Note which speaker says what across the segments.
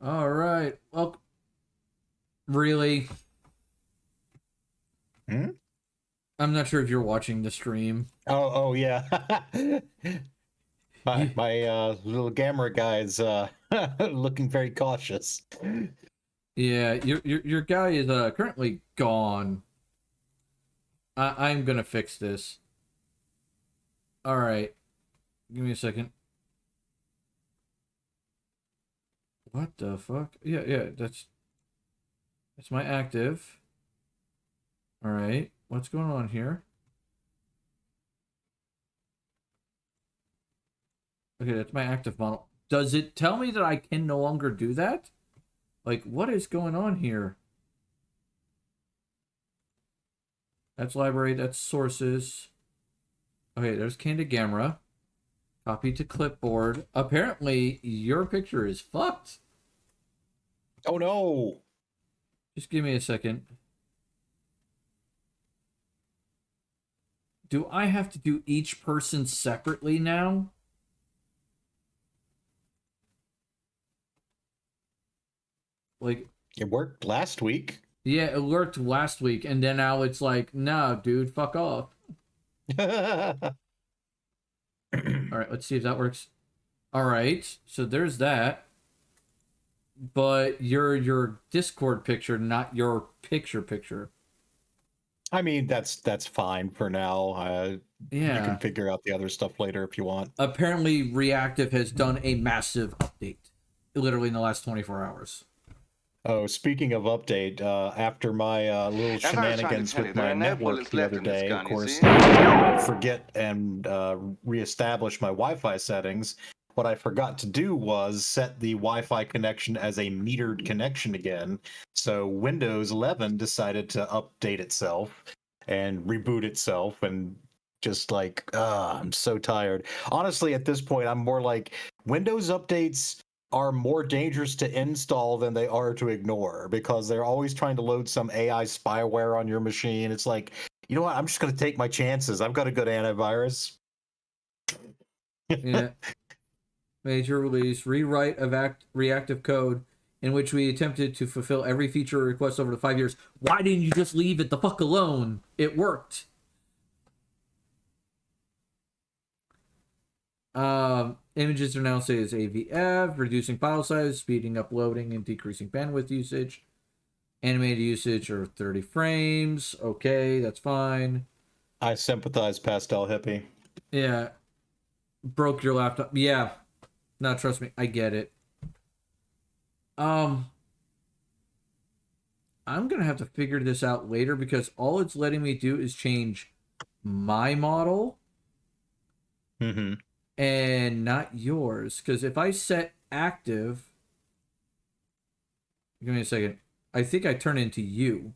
Speaker 1: All right. Well, really,
Speaker 2: Hmm?
Speaker 1: I'm not sure if you're watching the stream.
Speaker 2: Oh yeah. my
Speaker 1: You,
Speaker 2: my little gamma guy's looking very cautious.
Speaker 1: yeah, your guy is currently gone. I'm gonna fix this. All right. Give me a second. What the fuck? Yeah, that's my active. All right. What's going on here? Okay, that's my active model. Does it tell me that I can no longer do that? Like, what is going on here? That's library, that's sources. Okay, there's Candid Gamma. Copy to clipboard. Apparently, your picture is fucked.
Speaker 2: Oh no.
Speaker 1: Just give me a second. Do I have to do each person separately now? Like,
Speaker 2: It worked last week.
Speaker 1: yeah, it worked last week, and then now it's like, nah, dude, fuck off. All right, let's see if that works. All right, so there's that. But your Discord picture, not your picture.
Speaker 2: I mean, that's fine for now. You can
Speaker 1: Yeah.
Speaker 2: figure out the other stuff later if you want.
Speaker 1: Apparently, Reactive has done a massive update, literally in the last 24 hours.
Speaker 2: Oh, speaking of update, after my little
Speaker 3: As I was trying to
Speaker 2: shenanigans
Speaker 3: tell you,
Speaker 2: with
Speaker 3: there
Speaker 2: my
Speaker 3: are no
Speaker 2: network
Speaker 3: bullets
Speaker 2: the
Speaker 3: left
Speaker 2: other
Speaker 3: in this
Speaker 2: day, of
Speaker 3: gun, you
Speaker 2: course,
Speaker 3: see?
Speaker 2: forget and reestablish my Wi-Fi settings. What I forgot to do was set the Wi-Fi connection as a metered connection again. So Windows 11 decided to update itself and reboot itself and just like, I'm so tired. Honestly, at this point, I'm more like Windows updates are more dangerous to install than they are to ignore because they're always trying to load some AI spyware on your machine. It's like, you know what? I'm just going to take my chances. I've got a good antivirus.
Speaker 1: Yeah. Major release, rewrite of reactive code in which we attempted to fulfill every feature request over the 5 years. Why didn't you just leave it the fuck alone? It worked. Images are now saved as AVF, reducing file size, speeding up loading, and decreasing bandwidth usage. Animated usage are 30 frames. Okay, that's fine.
Speaker 2: I sympathize, Pastel Hippie.
Speaker 1: Yeah. Broke your laptop. Yeah. No, trust me, I get it. Um, I'm gonna have to figure this out later because all it's letting me do is change my model
Speaker 2: Mm-hmm.
Speaker 1: and not yours. Because if I set active, give me a second. I think I turn into you.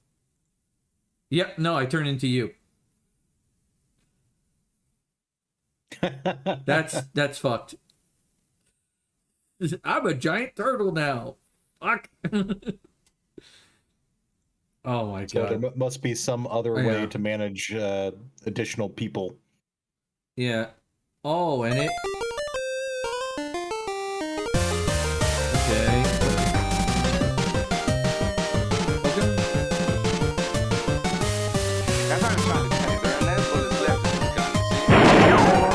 Speaker 1: Yep, no, I turn into you. That's fucked. I'm a giant turtle now. Fuck. Oh my
Speaker 2: So there
Speaker 1: god.
Speaker 2: must be some other way
Speaker 1: Yeah.
Speaker 2: to manage additional people.
Speaker 1: Yeah. Oh, and it. Okay.
Speaker 3: As I was trying to tell you, there are no bullets left in this gun,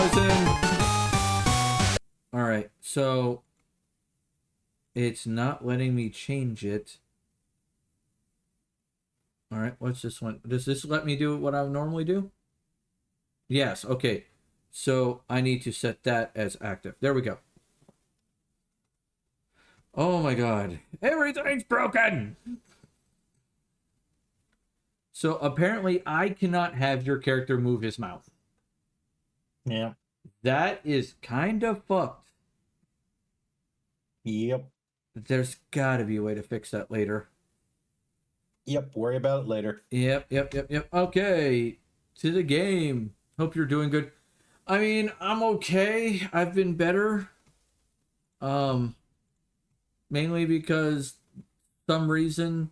Speaker 3: you see?
Speaker 1: All right. So it's not letting me change it. All right. What's this one? Does this let me do what I would normally do? Yes. Okay. So I need to set that as active. There we go. Oh my god. Everything's broken. So apparently I cannot have your character move his mouth.
Speaker 2: Yeah.
Speaker 1: That is kind of fucked.
Speaker 2: Yep.
Speaker 1: There's got to be a way to fix that later.
Speaker 2: Yep. Worry about it later.
Speaker 1: Yep. Okay. To the game. Hope you're doing good. I mean, I'm okay. I've been better. Mainly because some reason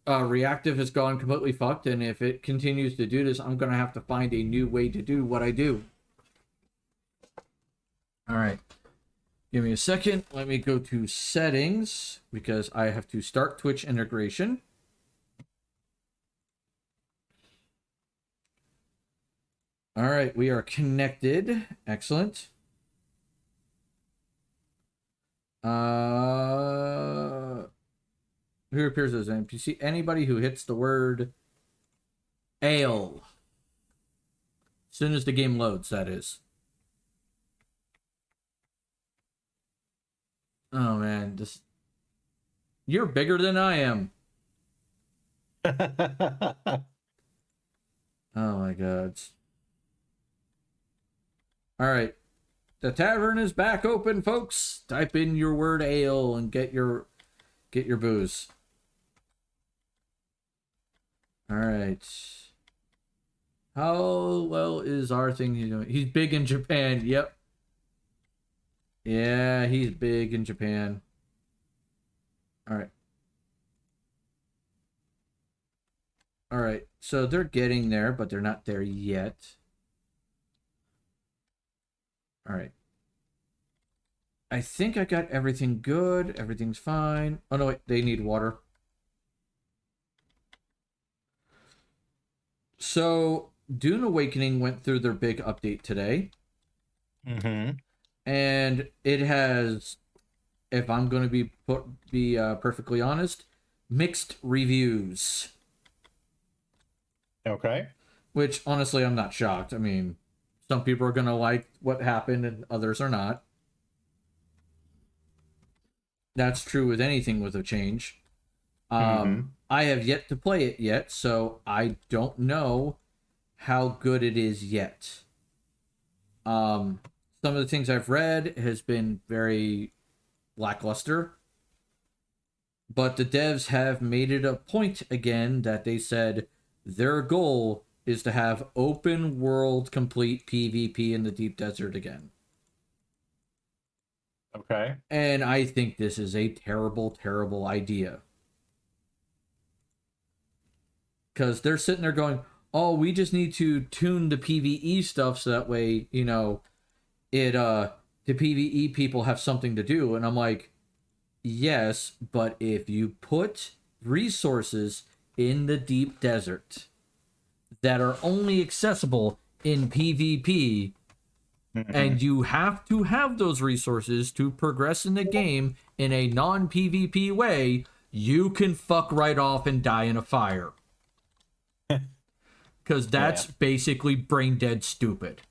Speaker 1: reactive has gone completely fucked, and if it continues to do this, I'm gonna have to find a new way to do what I do. All right. Give me a second. Let me go to settings because I have to start Twitch integration. All right, we are connected. Excellent. Who appears as an NPC? Anybody who hits the word ale. As soon as the game loads, that is. Oh man, this you're bigger than I am. Oh my god. All right. The tavern is back open, folks. Type in your word ale and get your booze. All right. How well is our thing doing? He's big in Japan. Yep. Yeah, he's big in Japan. All right. All right. So they're getting there, but they're not there yet. All right. I think I got everything good. Everything's fine. Oh, no, wait. They need water. So, Dune Awakening went through their big update today.
Speaker 2: Mm-hmm.
Speaker 1: And it has, if I'm going to be perfectly honest, mixed reviews.
Speaker 2: Okay.
Speaker 1: Which, honestly, I'm not shocked. I mean, some people are going to like what happened and others are not. That's true with anything with a change. I have yet to play it yet, so I don't know how good it is yet. Some of the things I've read has been very lackluster. But the devs have made it a point again that they said their goal is to have open world complete PvP in the deep desert again.
Speaker 2: Okay.
Speaker 1: And I think this is a terrible, terrible idea. Because they're sitting there going, oh, we just need to tune the PvE stuff so that way, you know, the PvE people have something to do. And I'm like, yes, but if you put resources in the deep desert that are only accessible in PvP, and you have to have those resources to progress in the game in a non-PvP way, you can fuck right off and die in a fire. Because that's basically brain dead stupid.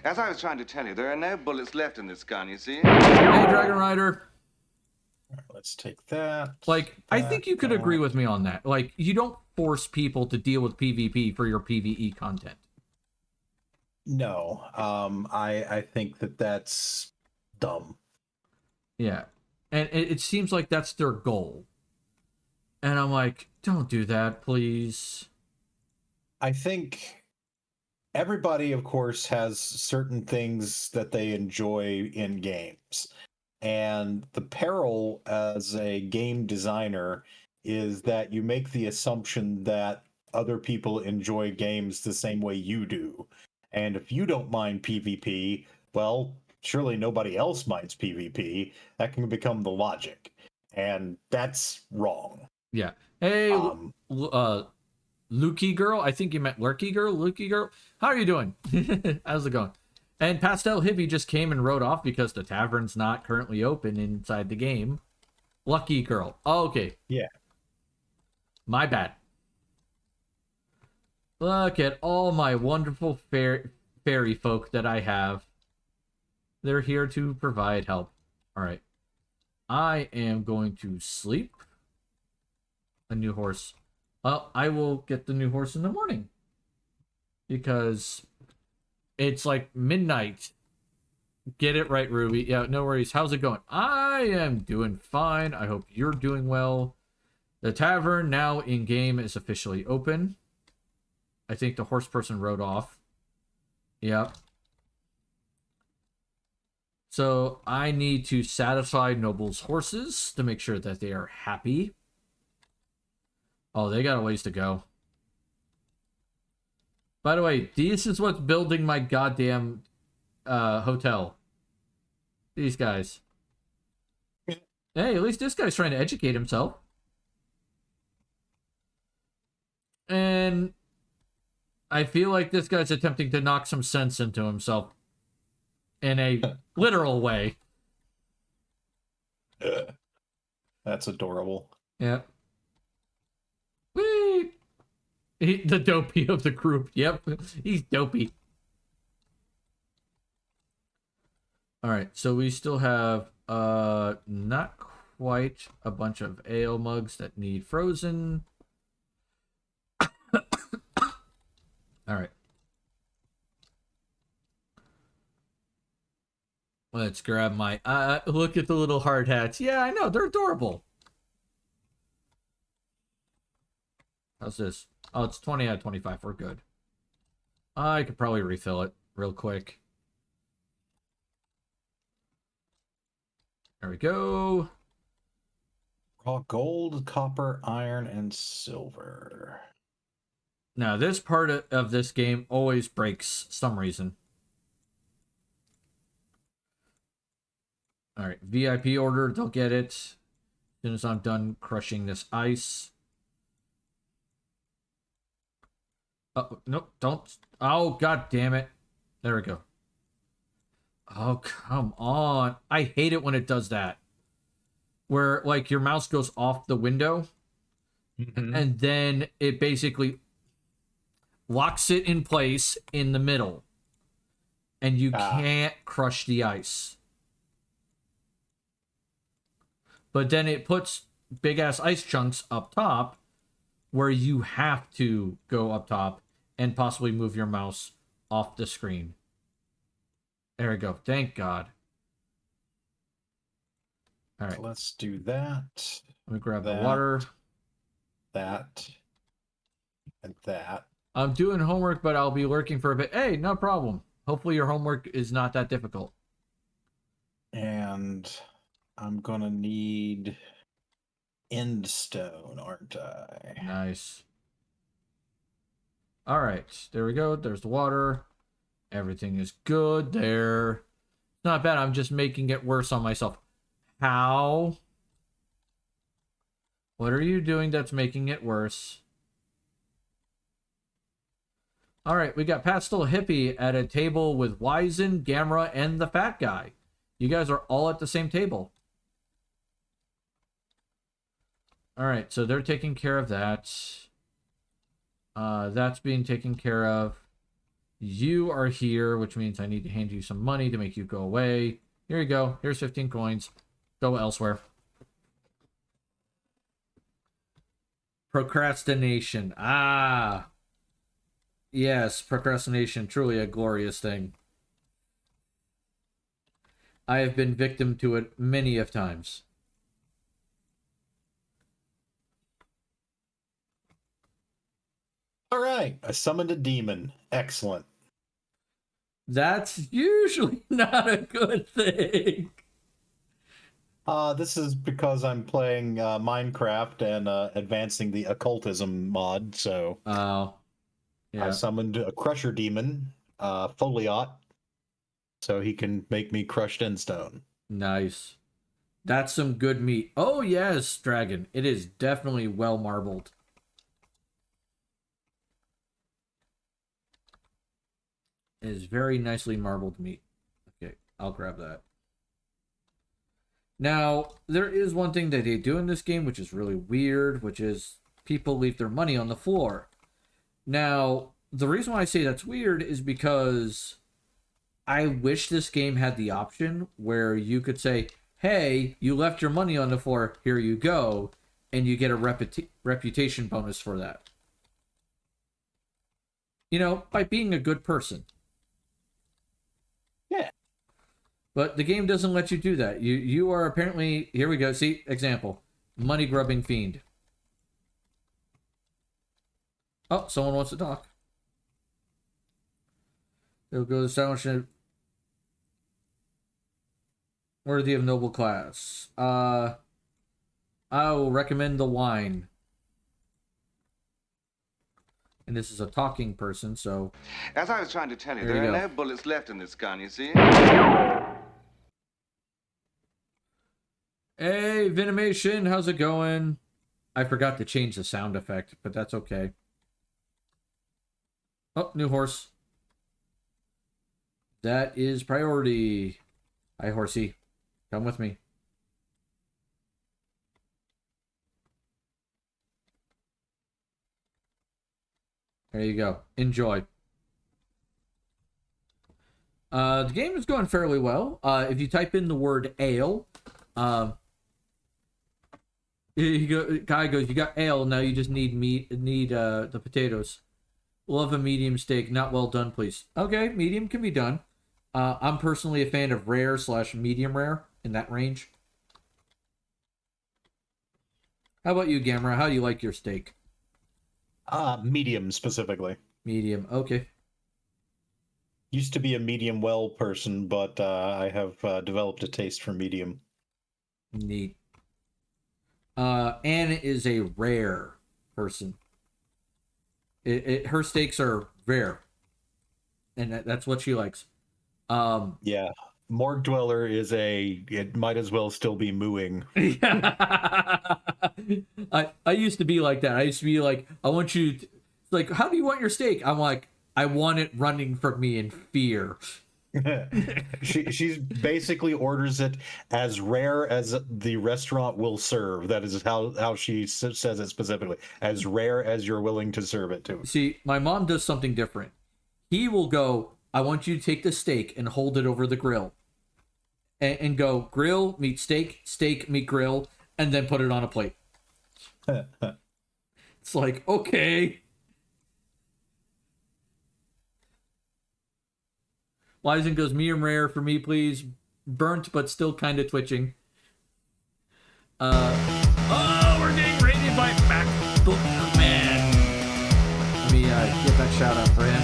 Speaker 3: As I was trying to tell you, there are no bullets left in this gun, you see?
Speaker 1: Hey, Dragon Rider.
Speaker 2: Let's take that.
Speaker 1: Like, I think you could agree with me on that. Like, you don't force people to deal with PvP for your PvE content.
Speaker 2: No. I think that's dumb.
Speaker 1: Yeah. And it seems like that's their goal. And I'm like, don't do that, please.
Speaker 2: I think everybody, of course, has certain things that they enjoy in games. And the peril as a game designer is that you make the assumption that other people enjoy games the same way you do. And if you don't mind PvP, well, surely nobody else minds PvP. That can become the logic. And that's wrong.
Speaker 1: Yeah. Hey, Lukey girl. I think you meant Lurky girl. Lukey girl. How are you doing? How's it going? And Pastel Hippie just came and rode off because the tavern's not currently open inside the game. Lucky girl. Oh, okay.
Speaker 2: Yeah.
Speaker 1: My bad. Look at all my wonderful fairy folk that I have. They're here to provide help. All right. I am going to sleep. A new horse. I will get the new horse in the morning. Because it's like midnight. Get it right, Ruby. Yeah, no worries. How's it going? I am doing fine. I hope you're doing well. The tavern now in game is officially open. I think the horse person rode off. Yep. So I need to satisfy Noble's horses to make sure that they are happy. Oh, they got a ways to go. By the way, this is what's building my goddamn hotel. These guys. Hey, at least this guy's trying to educate himself. And I feel like this guy's attempting to knock some sense into himself in a literal way.
Speaker 2: That's adorable.
Speaker 1: Yeah. Whee! The dopey of the group. Yep. He's dopey. Alright, so we still have not quite a bunch of ale mugs that need frozen. Alright. Let's grab my look at the little hard hats. Yeah, I know, they're adorable. How's this? Oh, it's 20 out of 25. We're good. I could probably refill it real quick. There we go.
Speaker 2: Raw gold, copper, iron, and silver.
Speaker 1: Now, this part of this game always breaks some reason. Alright, VIP order. They'll get it as soon as I'm done crushing this ice. Oh, nope, don't. Oh, god damn it. There we go. Oh, come on. I hate it when it does that. Where, like, your mouse goes off the window, and then it basically locks it in place in the middle. And you can't crush the ice. But then it puts big-ass ice chunks up top, where you have to go up top and possibly move your mouse off the screen. There we go. Thank God. All right.
Speaker 2: Let's do that.
Speaker 1: Let me grab the water.
Speaker 2: That. And that.
Speaker 1: I'm doing homework, but I'll be lurking for a bit. Hey, no problem. Hopefully your homework is not that difficult.
Speaker 2: And I'm going to need end stone, aren't I?
Speaker 1: Nice. All right. There we go. There's the water. Everything is good there. Not bad. I'm just making it worse on myself. How? What are you doing that's making it worse? All right, we got Pastel Hippie at a table with Wizen, Gamera, and the fat guy. You guys are all at the same table. All right, so they're taking care of that. That's being taken care of. You are here, which means I need to hand you some money to make you go away. Here you go. Here's 15 coins. Go elsewhere. Procrastination. Ah. Yes, procrastination. Truly a glorious thing. I have been victim to it many of times.
Speaker 2: All right. I summoned a demon. Excellent.
Speaker 1: That's usually not a good thing.
Speaker 2: This is because I'm playing Minecraft and advancing the occultism mod, so
Speaker 1: Oh. Yeah.
Speaker 2: I summoned a crusher demon, Foliot, so he can make me crushed in stone.
Speaker 1: Nice. That's some good meat. Oh, yes, dragon. It is definitely well marbled. It is very nicely marbled meat. Okay, I'll grab that. Now, there is one thing that they do in this game, which is really weird, which is people leave their money on the floor. Now, the reason why I say that's weird is because I wish this game had the option where you could say, hey, you left your money on the floor, here you go, and you get a reputation bonus for that. You know, by being a good person.
Speaker 2: Yeah.
Speaker 1: But the game doesn't let you do that. You are apparently, here we go, see, example, money grubbing fiend. Oh, someone wants to talk. They'll go establishment worthy of noble class. I will recommend the wine. And this is a talking person, so
Speaker 3: As I was trying to tell you,
Speaker 1: There you
Speaker 3: there are
Speaker 1: go.
Speaker 3: no bullets left in this gun, you see?
Speaker 1: hey, Venomation, how's it going? I forgot to change the sound effect, but that's okay. Oh, new horse. That is priority. Hi, horsey. Come with me. There you go. Enjoy. The game is going fairly well. If you type in the word ale, guy goes, you got ale, now you just need meat, the potatoes. Love a medium steak, not well done, please. Okay, medium can be done. I'm personally a fan of rare / medium rare in that range. How about you, Gamera? How do you like your steak?
Speaker 2: Medium specifically.
Speaker 1: Medium. Okay.
Speaker 2: Used to be a medium well person, but I have developed a taste for medium.
Speaker 1: Neat. Anna is a rare person. Her steaks are rare, and that's what she likes.
Speaker 2: Yeah. Morgue Dweller is it might as well still be mooing.
Speaker 1: I used to be like that. I used to be like, I want you to, like, how do you want your steak? I'm like, I want it running from me in fear.
Speaker 2: She's basically orders it as rare as the restaurant will serve. That is how she says it specifically. As rare as you're willing to serve it to.
Speaker 1: See, my mom does something different. He will go, I want you to take the steak and hold it over the grill. And go, grill, meet steak, steak, meet grill, and then put it on a plate. It's like, okay. Wizen goes, medium rare for me, please. Burnt, but still kind of twitching. Oh, we're getting raided by MacBook Man. Let me give that shout out for him.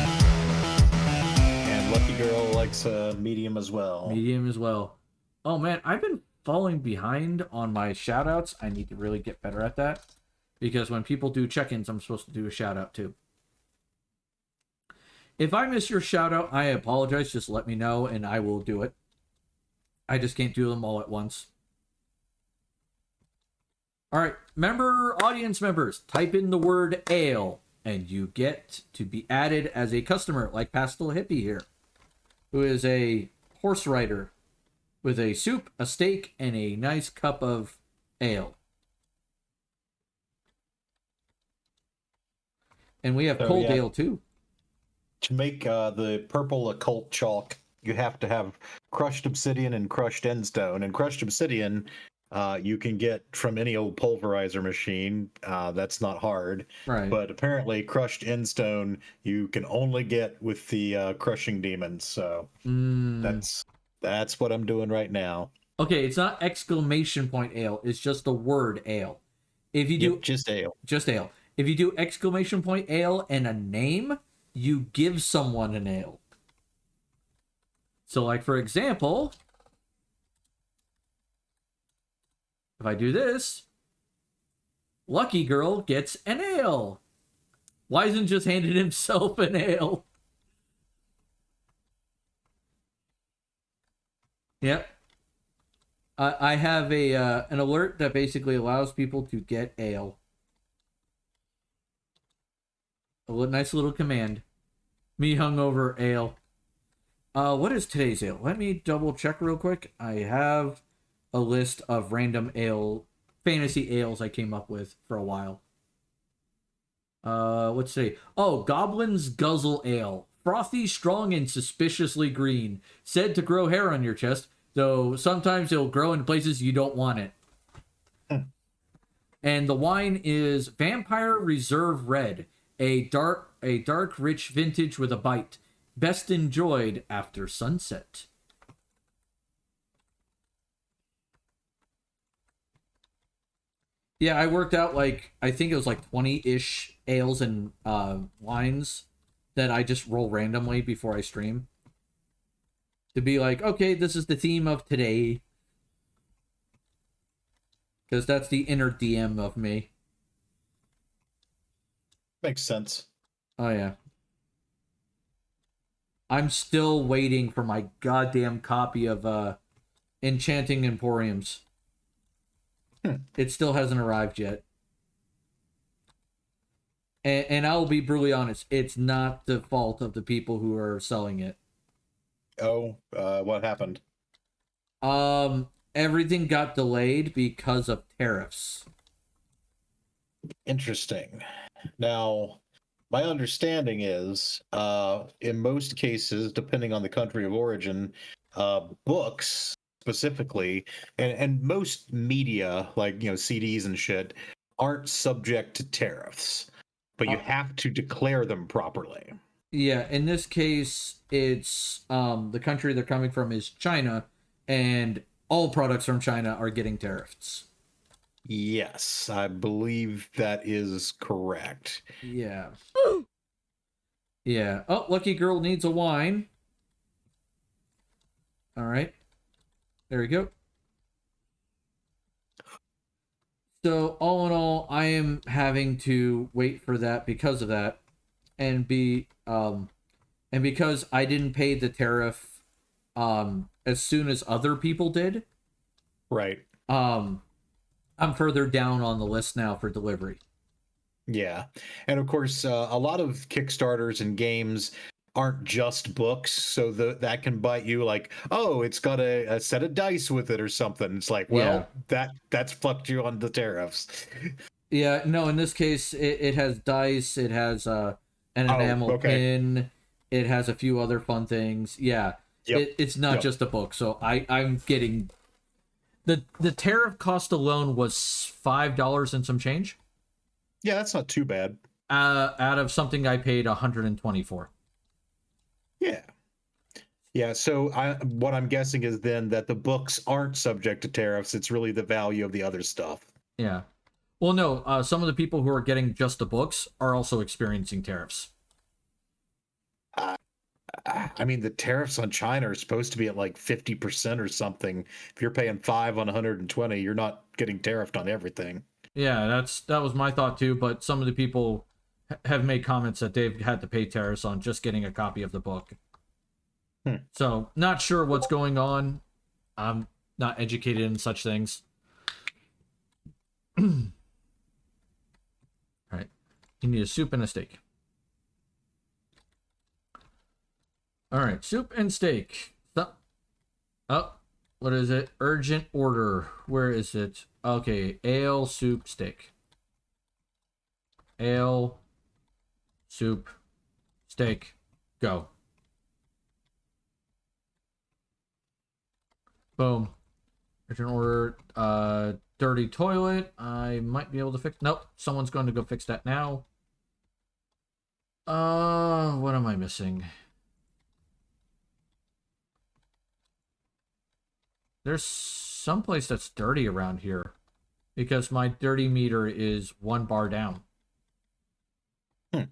Speaker 2: And Lucky Girl likes medium as well.
Speaker 1: Medium as well. Oh man, I've been falling behind on my shout outs. I need to really get better at that. Because when people do check-ins, I'm supposed to do a shout out too. If I miss your shout out, I apologize. Just let me know and I will do it. I just can't do them all at once. All right, audience members, type in the word ale and you get to be added as a customer, like Pastel Hippie here, who is a horse rider with a soup, a steak, and a nice cup of ale. And we have cold ale too.
Speaker 2: To make the purple occult chalk, you have to have crushed obsidian and crushed endstone. And crushed obsidian, you can get from any old pulverizer machine. That's not hard.
Speaker 1: Right.
Speaker 2: But apparently, crushed endstone you can only get with the crushing demons. So that's what I'm doing right now.
Speaker 1: Okay, it's not exclamation point ale. It's just the word ale. If you do
Speaker 2: just ale.
Speaker 1: Just ale. If you do exclamation point ale and a name, you give someone an ale. So, like, for example, if I do this, Lucky Girl gets an ale. Wizen just handed himself an ale. Yep. I have an alert that basically allows people to get ale. A nice little command. Me hungover ale. What is today's ale? Let me double check real quick. I have a list of random fantasy ales I came up with for a while. What's today? Oh, Goblin's Guzzle Ale. Frothy, strong, and suspiciously green. Said to grow hair on your chest, though sometimes it'll grow in places you don't want it. And the wine is Vampire Reserve Red. A dark, rich vintage with a bite. Best enjoyed after sunset. Yeah, I worked out I think it was 20-ish ales and wines that I just roll randomly before I stream. To be like, okay, this is the theme of today. Because that's the inner DM of me.
Speaker 2: Makes sense.
Speaker 1: Oh yeah. I'm still waiting for my goddamn copy of Enchanting Emporiums.
Speaker 2: Hmm.
Speaker 1: It still hasn't arrived yet. And I'll be brutally honest, it's not the fault of the people who are selling it.
Speaker 2: Oh, what happened?
Speaker 1: Everything got delayed because of tariffs.
Speaker 2: Interesting. Now, my understanding is, in most cases, depending on the country of origin, books specifically, and most media, like CDs and shit, aren't subject to tariffs, but you
Speaker 1: Uh,
Speaker 2: have to declare them properly.
Speaker 1: Yeah, in this case, it's the country they're coming from is China, and all products from China are getting tariffs.
Speaker 2: Yes, I believe that is correct.
Speaker 1: Yeah. Yeah. Oh, Lucky Girl needs a wine. All right. There we go. So, all in all, I am having to wait for that because of that, and because I didn't pay the tariff as soon as other people did,
Speaker 2: Right.
Speaker 1: um I'm further down on the list now for delivery.
Speaker 2: Yeah. And of course, a lot of Kickstarters and games aren't just books, so that can bite you like, oh, it's got a set of dice with it or something. It's like,
Speaker 1: Yeah.
Speaker 2: well, that's fucked you on the tariffs.
Speaker 1: Yeah, no, in this case it has dice, it has an
Speaker 2: Oh,
Speaker 1: enamel
Speaker 2: okay.
Speaker 1: pin, it has a few other fun things. Yeah.
Speaker 2: Yep.
Speaker 1: It's not
Speaker 2: Yep.
Speaker 1: just a book. So I'm getting the tariff cost alone was $5 and some change.
Speaker 2: Yeah, that's not too bad.
Speaker 1: Out of something I paid 120 for.
Speaker 2: Yeah. Yeah, so what I'm guessing is then that the books aren't subject to tariffs. It's really the value of the other stuff.
Speaker 1: Yeah. Well, no, some of the people who are getting just the books are also experiencing tariffs.
Speaker 2: I mean, the tariffs on China are supposed to be at like 50% or something. If you're paying 5 on 120, you're not getting tariffed on everything.
Speaker 1: Yeah, that was my thought too. But some of the people have made comments that they've had to pay tariffs on just getting a copy of the book. So not sure what's going on. I'm not educated in such things. All right, you need a soup and a steak. All right, soup and steak. Oh, what is it? Urgent order. Where is it? Okay, ale, soup, steak. Ale, soup, steak. Go. Boom. Urgent order. Dirty toilet. I might be able to fix. Nope. Someone's going to go fix that now. What am I missing? There's someplace that's dirty around here because my dirty meter is 1 bar down. And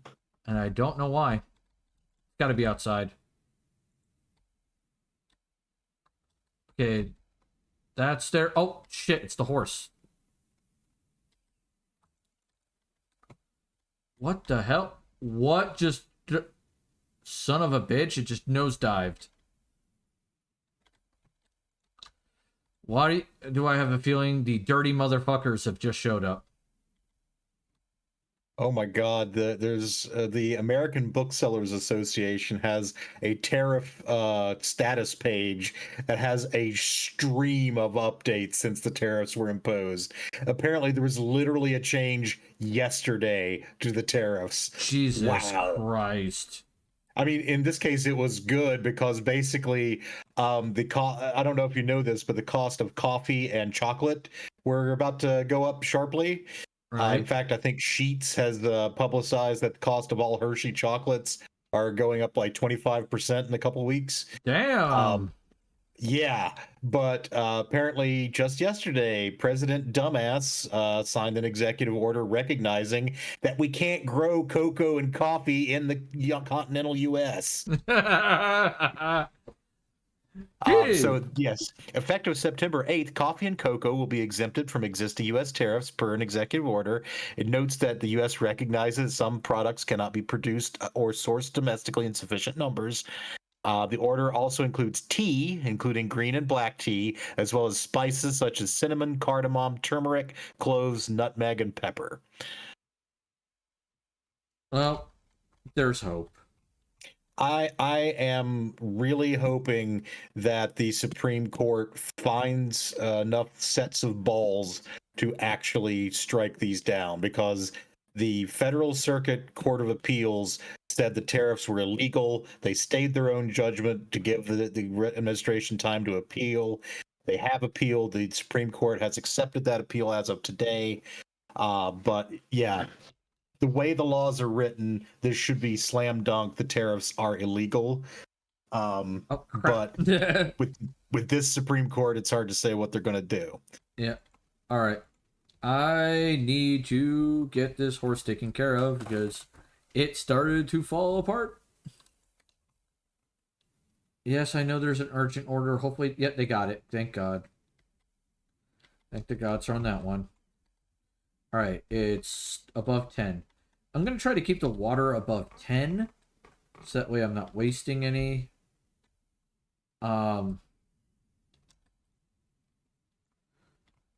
Speaker 1: I don't know why. It's got to be outside. Okay. That's there. Oh, shit. It's the horse. What the hell? What just... Son of a bitch. It just nosedived. Why do I have a feeling the dirty motherfuckers have just showed up?
Speaker 2: Oh my God! There's the American Booksellers Association has a tariff status page that has a stream of updates since the tariffs were imposed. Apparently, there was literally a change yesterday to the tariffs.
Speaker 1: Jesus
Speaker 2: Wow.
Speaker 1: Christ.
Speaker 2: I mean, in this case, it was good because basically, I don't know if you know this, but the cost of coffee and chocolate were about to go up sharply.
Speaker 1: Right?
Speaker 2: In fact, I think Sheets has publicized that the cost of all Hershey chocolates are going up like 25% in a couple weeks.
Speaker 1: Damn.
Speaker 2: Yeah, but apparently just yesterday, President Dumbass signed an executive order recognizing that we can't grow cocoa and coffee in the continental U.S.
Speaker 1: Gee.
Speaker 2: So, yes, effective September 8th, coffee and cocoa will be exempted from existing U.S. tariffs per an executive order. It notes that the U.S. recognizes some products cannot be produced or sourced domestically in sufficient numbers. The order also includes tea, including green and black tea, as well as spices such as cinnamon, cardamom, turmeric, cloves, nutmeg, and pepper.
Speaker 1: Well, there's hope.
Speaker 2: I am really hoping that the Supreme Court finds enough sets of balls to actually strike these down, because the Federal Circuit Court of Appeals said the tariffs were illegal. They stayed their own judgment to give the administration time to appeal. They have appealed. The Supreme Court has accepted that appeal as of today. But yeah, the way the laws are written, this should be slam dunk. The tariffs are illegal.
Speaker 1: Oh crap.
Speaker 2: But with this Supreme Court, it's hard to say what they're going to do.
Speaker 1: Yeah. All right. I need to get this horse taken care of because it started to fall apart. Yes, I know there's an urgent order. Hopefully, yep, they got it. Thank God. Thank the gods on that one. All right, it's above 10. I'm going to try to keep the water above 10 so that way I'm not wasting any.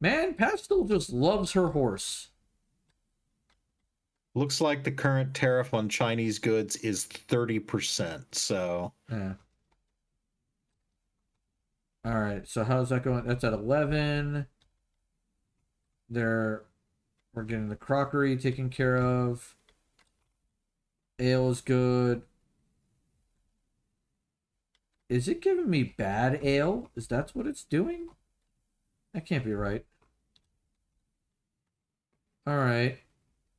Speaker 1: Man, Pastel just loves her horse.
Speaker 2: Looks like the current tariff on Chinese goods is 30%. So
Speaker 1: Yeah. All right, so how's that going? That's at 11. We're getting the crockery taken care of. Ale is good. Is it giving me bad ale? Is that what it's doing? That can't be right. All right.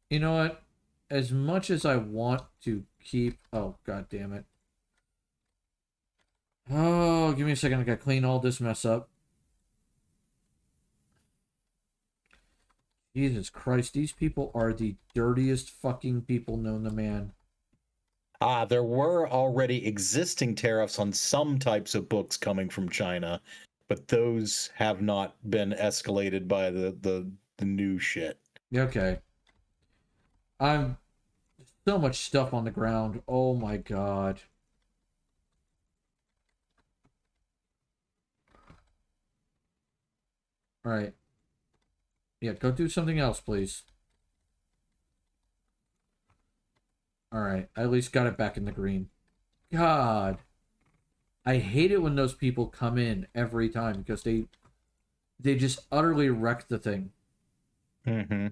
Speaker 1: You know what? As much as I want to keep... Oh, god damn it. Oh, give me a second. I gotta clean all this mess up. Jesus Christ, these people are the dirtiest fucking people known to man.
Speaker 2: there were already existing tariffs on some types of books coming from China, but those have not been escalated by the new shit.
Speaker 1: Okay. I'm... So much stuff on the ground. Oh my god. Alright. Yeah, go do something else, please. Alright, I at least got it back in the green. God. I hate it when those people come in every time because they just utterly wreck the thing.
Speaker 2: Mm-hmm.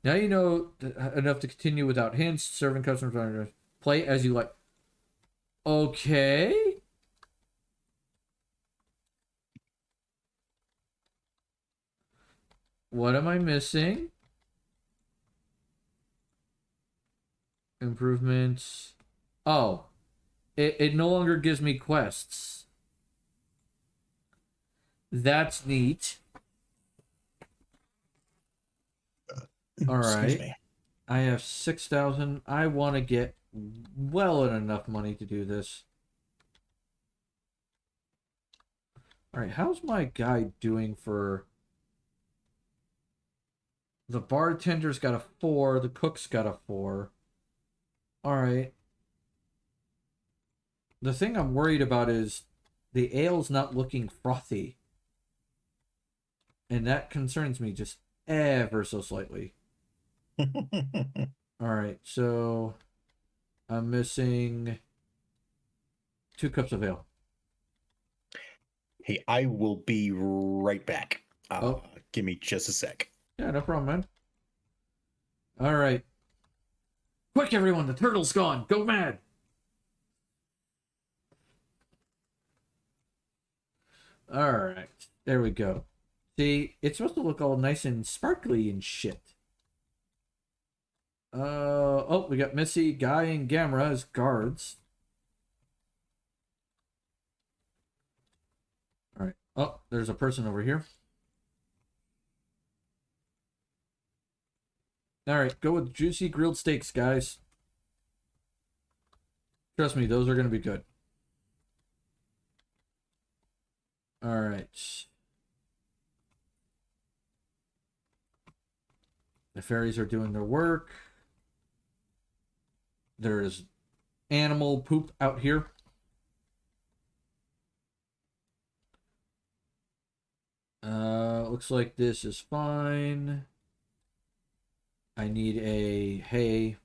Speaker 1: Now you know enough to continue without hints, serving customers. Play as you like. Okay. What am I missing? Improvements. Oh. It no longer gives me quests. That's neat. All right. I have 6,000. I want to get well enough money to do this. All right. How's my guy doing for... The bartender's got a 4. The cook's got a 4. All right. The thing I'm worried about is the ale's not looking frothy. And that concerns me just ever so slightly. All right, so I'm missing 2 cups of ale.
Speaker 2: Hey, I will be right back. Give me just a sec.
Speaker 1: Yeah, no problem, man. All right. Quick, everyone, the turtle's gone. Go mad. All right, there we go. See, it's supposed to look all nice and sparkly and shit. Oh, we got Missy, Guy, and Gamera as guards. All right. Oh, there's a person over here. All right, go with juicy grilled steaks, guys. Trust me, those are going to be good. All right. The fairies are doing their work. There's animal poop out here. Looks like this is fine. I need a hay.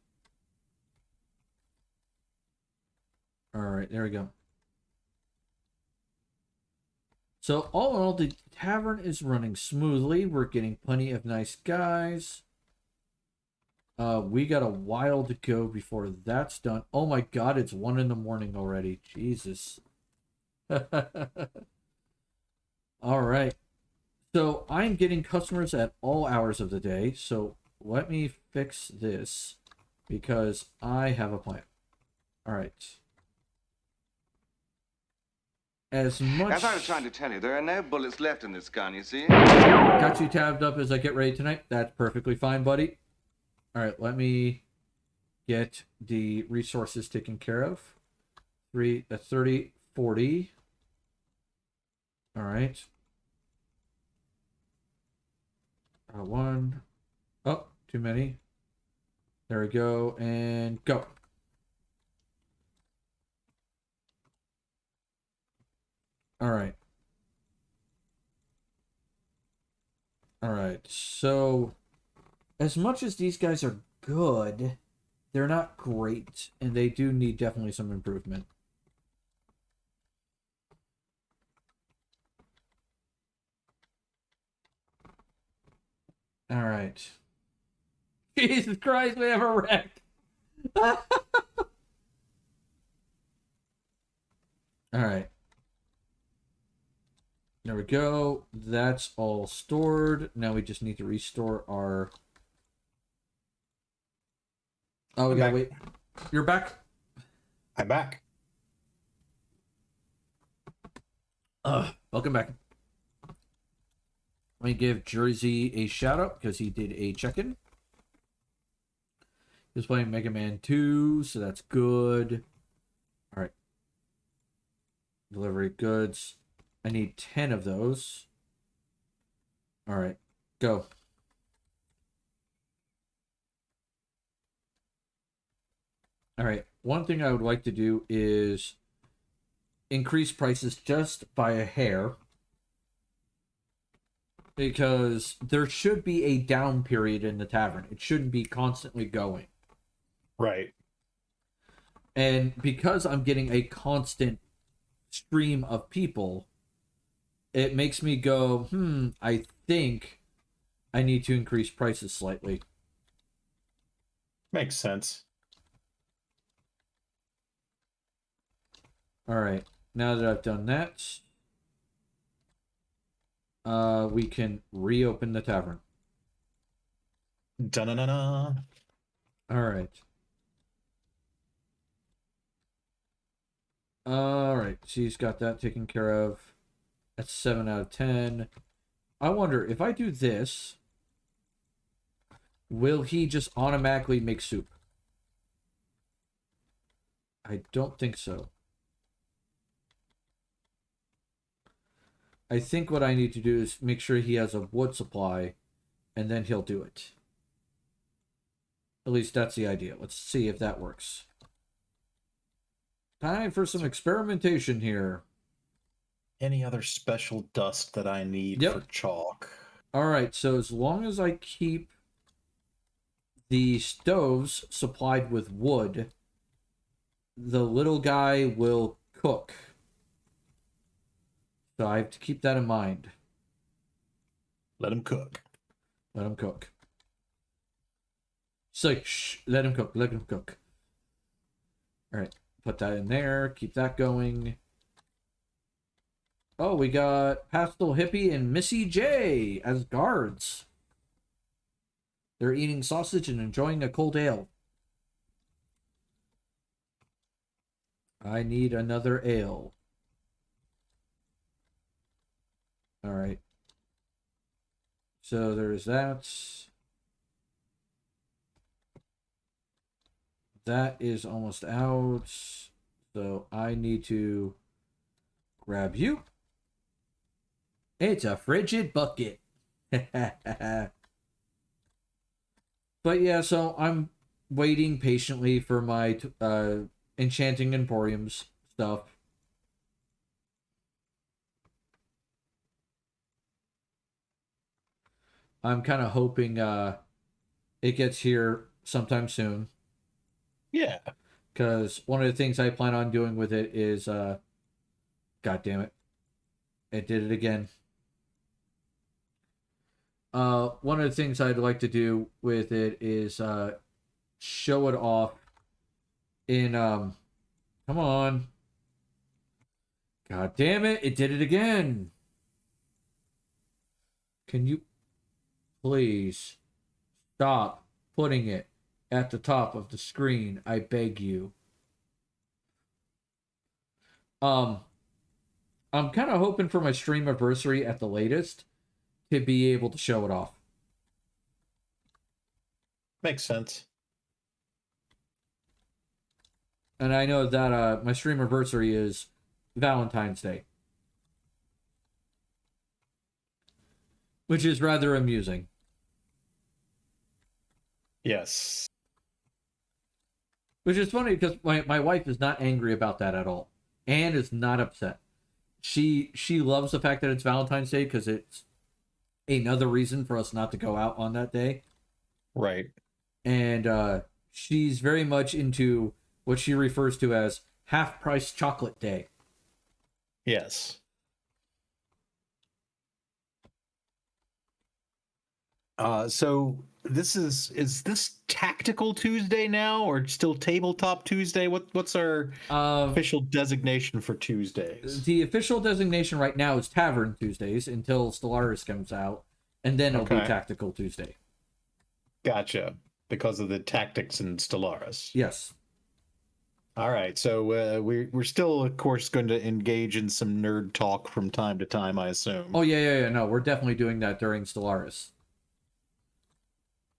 Speaker 1: All right, there we go. So all in all, the tavern is running smoothly. We're getting plenty of nice guys. We got a while to go before that's done. Oh my god, it's 1 in the morning already. Jesus. All right. So I'm getting customers at all hours of the day. So let me fix this because I have a plan. All right. As much...
Speaker 3: As I was trying to tell you, there are no bullets left in this gun, you see?
Speaker 1: Got you tabbed up as I get ready tonight. That's perfectly fine, buddy. All right, let me get the resources taken care of. 30, 40. All right. One. Oh, too many. There we go, and go. All right. All right, so as much as these guys are good, they're not great, and they do need definitely some improvement. All right. Jesus Christ, we have a wreck. All right. There we go. That's all stored. Now we just need to restore our... Oh, we gotta wait. You're back?
Speaker 2: I'm back.
Speaker 1: Welcome back. Let me give Jersey a shout out because he did a check-in. He was playing Mega Man 2, so that's good. All right. Delivery goods. I need 10 of those. All right. Go. All right. One thing I would like to do is increase prices just by a hair. Because there should be a down period in the tavern. It shouldn't be constantly going.
Speaker 2: Right.
Speaker 1: And because I'm getting a constant stream of people, it makes me go, I think I need to increase prices slightly.
Speaker 2: Makes sense.
Speaker 1: All right. Now that I've done that, we can reopen the tavern.
Speaker 2: Da-na-na-na.
Speaker 1: All right. All right. She's got that taken care of. That's 7 out of 10. I wonder if I do this, will he just automatically make soup? I don't think so. I think what I need to do is make sure he has a wood supply, and then he'll do it. At least that's the idea. Let's see if that works. Time for some experimentation here.
Speaker 2: Any other special dust that I need for chalk?
Speaker 1: All right, so as long as I keep the stoves supplied with wood, the little guy will cook. So I have to keep that in mind.
Speaker 2: Let him cook.
Speaker 1: Let him cook. So, shh, let him cook. Let him cook. All right, put that in there. Keep that going. Oh, we got Pastel Hippie and Missy J as guards. They're eating sausage and enjoying a cold ale. I need another ale. All right. So there's that. That is almost out. So I need to grab you. It's a frigid bucket. But yeah, so I'm waiting patiently for my Enchanting Emporiums stuff. I'm kind of hoping it gets here sometime soon.
Speaker 2: Yeah.
Speaker 1: Because one of the things I plan on doing with it is, God damn it, it did it again. One of the things I'd like to do with it is show it off in come on. God damn it, it did it again. Can you please stop putting it at the top of the screen? I beg you. I'm kind of hoping for my stream anniversary at the latest to be able to show it off.
Speaker 2: Makes sense.
Speaker 1: And I know that my stream anniversary is Valentine's Day, which is rather amusing.
Speaker 2: Yes.
Speaker 1: Which is funny because my wife is not angry about that at all. Anne is not upset. She loves the fact that it's Valentine's Day because it's another reason for us not to go out on that day.
Speaker 2: Right.
Speaker 1: And she's very much into what she refers to as half-price chocolate day.
Speaker 2: Yes. So this is this Tactical Tuesday now, or still Tabletop Tuesday? What's our official designation for Tuesdays?
Speaker 1: The official designation right now is Tavern Tuesdays until Stellaris comes out, and then it'll be Tactical Tuesday.
Speaker 2: Gotcha. Because of the tactics in Stellaris.
Speaker 1: Yes.
Speaker 2: All right. So we're still, of course, going to engage in some nerd talk from time to time, I assume.
Speaker 1: Oh yeah. No, we're definitely doing that during Stellaris.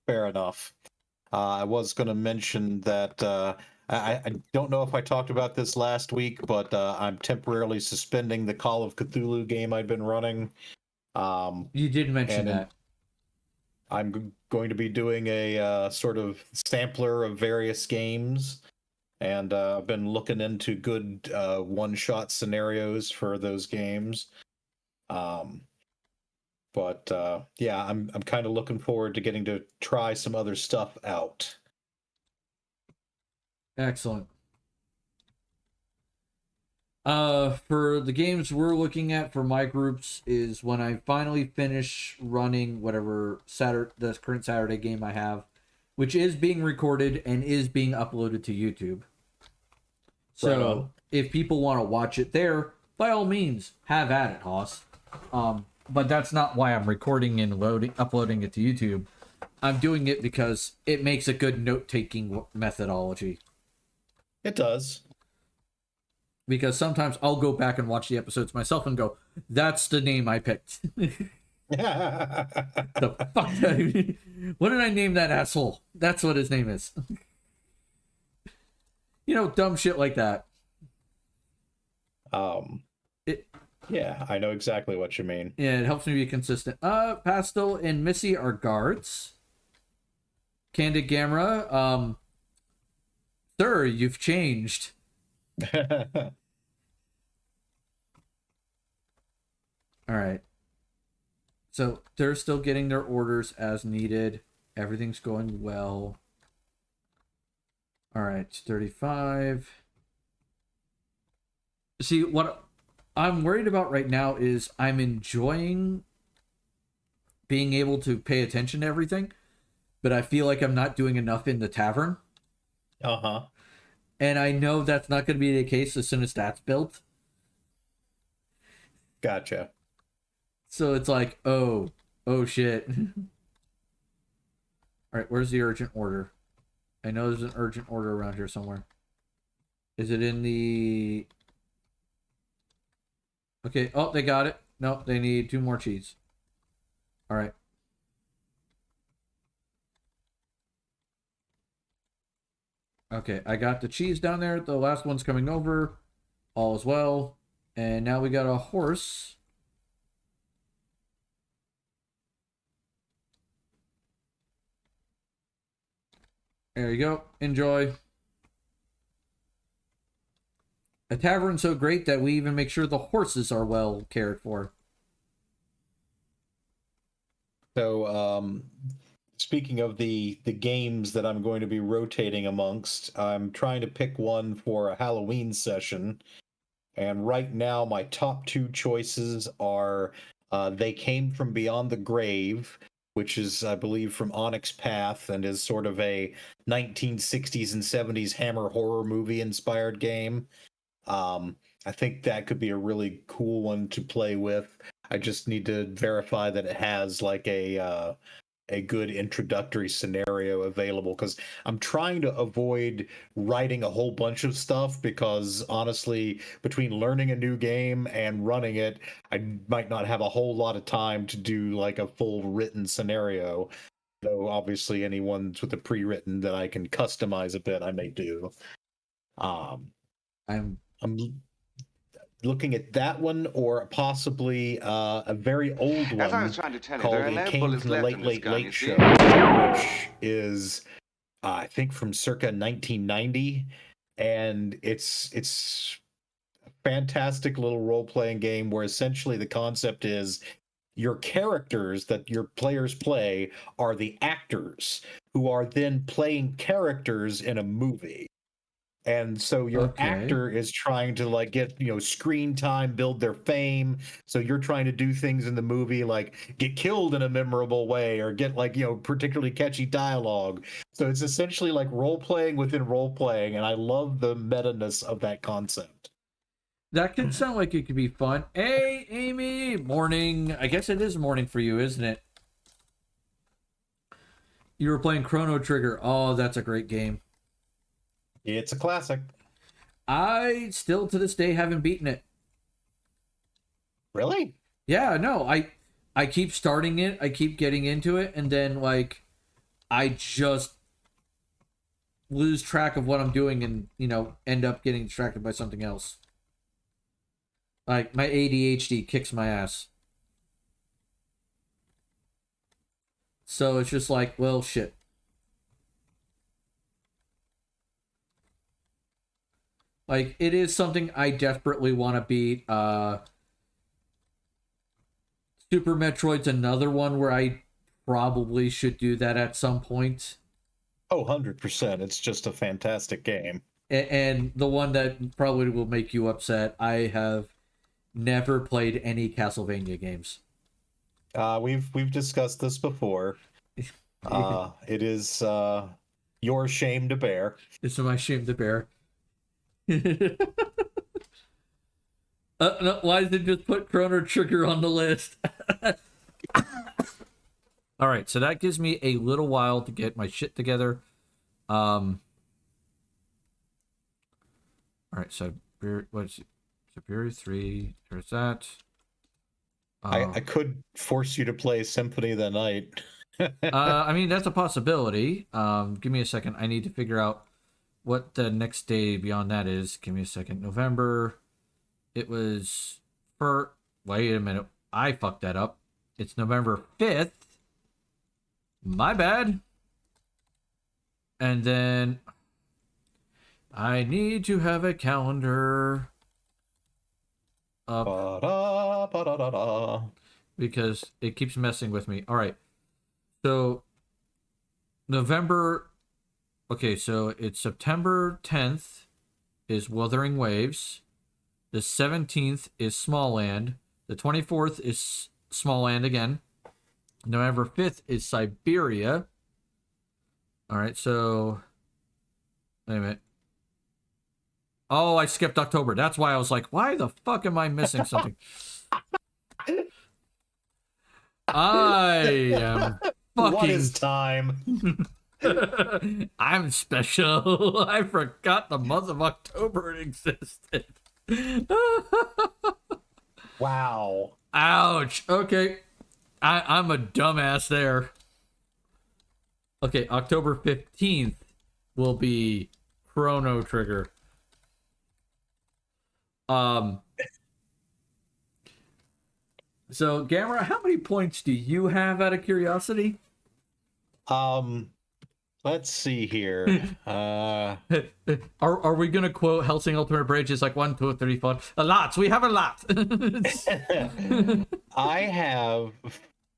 Speaker 2: Fair enough. I was going to mention that I don't know if I talked about this last week, but I'm temporarily suspending the Call of Cthulhu game I've been running.
Speaker 1: You did mention that.
Speaker 2: I'm going to be doing a sort of sampler of various games, and I've been looking into good one-shot scenarios for those games. But yeah, I'm kind of looking forward to getting to try some other stuff out.
Speaker 1: Excellent. For the games we're looking at for my groups is when I finally finish running whatever the current Saturday game I have, which is being recorded and is being uploaded to YouTube. So if people want to watch it there, by all means, have at it, Hoss. But that's not why I'm recording and uploading it to YouTube. I'm doing it because it makes a good note-taking methodology.
Speaker 2: It does.
Speaker 1: Because sometimes I'll go back and watch the episodes myself and go, that's the name I picked. The fuck? What did I name that asshole? That's what his name is. You know, dumb shit like that.
Speaker 2: Yeah, I know exactly what you mean.
Speaker 1: Yeah, it helps me be consistent. Pastel and Missy are guards. Candid Gamera, sir, you've changed. All right. So they're still getting their orders as needed. Everything's going well. All right, 35. See, what I'm worried about right now is I'm enjoying being able to pay attention to everything, but I feel like I'm not doing enough in the tavern.
Speaker 2: Uh-huh.
Speaker 1: And I know that's not going to be the case as soon as that's built.
Speaker 2: Gotcha.
Speaker 1: So it's like, oh shit. All right, where's the urgent order? I know there's an urgent order around here somewhere. Is it in the... Okay, oh, they got it. No, they need 2 more cheese. All right. Okay, I got the cheese down there. The last one's coming over. All is well. And now we got a horse. There you go. Enjoy. A tavern so great that we even make sure the horses are well cared for.
Speaker 2: So, speaking of the games that I'm going to be rotating amongst, I'm trying to pick one for a Halloween session. And right now, my top two choices are They Came From Beyond the Grave, which is, I believe, from Onyx Path and is sort of a 1960s and 70s Hammer horror movie inspired game. I think that could be a really cool one to play with. I just need to verify that it has like a good introductory scenario available because I'm trying to avoid writing a whole bunch of stuff because honestly, between learning a new game and running it, I might not have a whole lot of time to do like a full written scenario. Though obviously, any ones with a pre-written that I can customize a bit, I may do. Um,
Speaker 1: I'm
Speaker 2: I'm looking at that one or possibly a very old
Speaker 3: As I was
Speaker 2: one
Speaker 3: trying to tell you, there
Speaker 2: called
Speaker 3: are
Speaker 2: It
Speaker 3: no
Speaker 2: Came
Speaker 3: bullets
Speaker 2: from the
Speaker 3: left in
Speaker 2: Late
Speaker 3: this
Speaker 2: Late
Speaker 3: gun, you
Speaker 2: Late
Speaker 3: see?
Speaker 2: Show, which is I think from circa 1990, and it's a fantastic little role-playing game where essentially the concept is your characters that your players play are the actors who are then playing characters in a movie. And so your
Speaker 1: okay.
Speaker 2: actor is trying to like get screen time, build their fame. So you're trying to do things in the movie like get killed in a memorable way or get like particularly catchy dialogue. So it's essentially like role playing within role playing, and I love the meta-ness of that concept.
Speaker 1: That could sound like it could be fun. Hey, Amy, morning. I guess it is morning for you, isn't it? You were playing Chrono Trigger. Oh, that's a great game.
Speaker 2: It's a classic.
Speaker 1: I still to this day haven't beaten it.
Speaker 2: Really?
Speaker 1: Yeah, no, I keep starting it, I keep getting into it, and then like I just lose track of what I'm doing and end up getting distracted by something else. Like my ADHD kicks my ass. So it's just like, well, shit. Like it is something I desperately want to beat. Super Metroid's another one where I probably should do that at some point.
Speaker 2: Oh, 100%. It's just a fantastic game.
Speaker 1: And the one that probably will make you upset, I have never played any Castlevania games.
Speaker 2: We've discussed this before. It is your shame to bear.
Speaker 1: This is my shame to bear. No, why did it just put Chrono Trigger on the list? All right, so that gives me a little while to get my shit together. All right, so what's Superior 3? There's that.
Speaker 2: I could force you to play Symphony of the Night.
Speaker 1: I mean, that's a possibility. Give me a second. I need to figure out what the next day beyond that is. Give me a second. November. It was for. Wait a minute. I fucked that up. It's November 5th. My bad. And then I need to have a calendar up
Speaker 2: Ba-da, ba-da-da-da.
Speaker 1: because it keeps messing with me. All right. So November. Okay, so it's September 10th is Wuthering Waves. The 17th is Small Land. The 24th is Small Land again. November 5th is Siberia. All right, so wait a minute. Oh, I skipped October. That's why I was like, why the fuck am I missing something? I am fucking.
Speaker 2: What is time?
Speaker 1: I'm special. I forgot the month of October existed.
Speaker 2: Wow.
Speaker 1: Ouch. Okay. I'm a dumbass there. Okay, October 15th will be Chrono Trigger. So Gamera, how many points do you have out of curiosity?
Speaker 2: Um Let's see here.
Speaker 1: Are we gonna quote Helsing Ultimate Bridge? It's like 1, 2, 3, 4. A lot. We have a lot.
Speaker 2: I have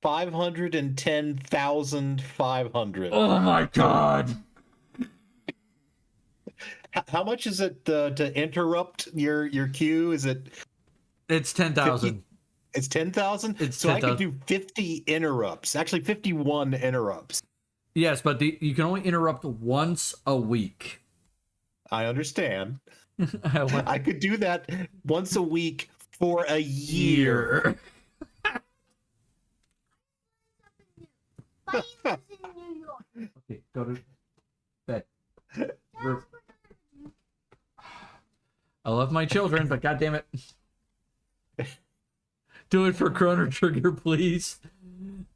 Speaker 2: 510,500.
Speaker 1: Oh my god.
Speaker 2: How much is it to interrupt your queue? Is it?
Speaker 1: It's 10,000.
Speaker 2: It's 10,000.
Speaker 1: It's
Speaker 2: So
Speaker 1: 10,000.
Speaker 2: I could do 50 interrupts. Actually, 51 interrupts.
Speaker 1: Yes, but you can only interrupt once a week.
Speaker 2: I understand.
Speaker 1: I
Speaker 2: I could do that once a week for a year.
Speaker 1: Okay, go to bed. I love my children, but god damn it. Do it for Chrono Trigger, please.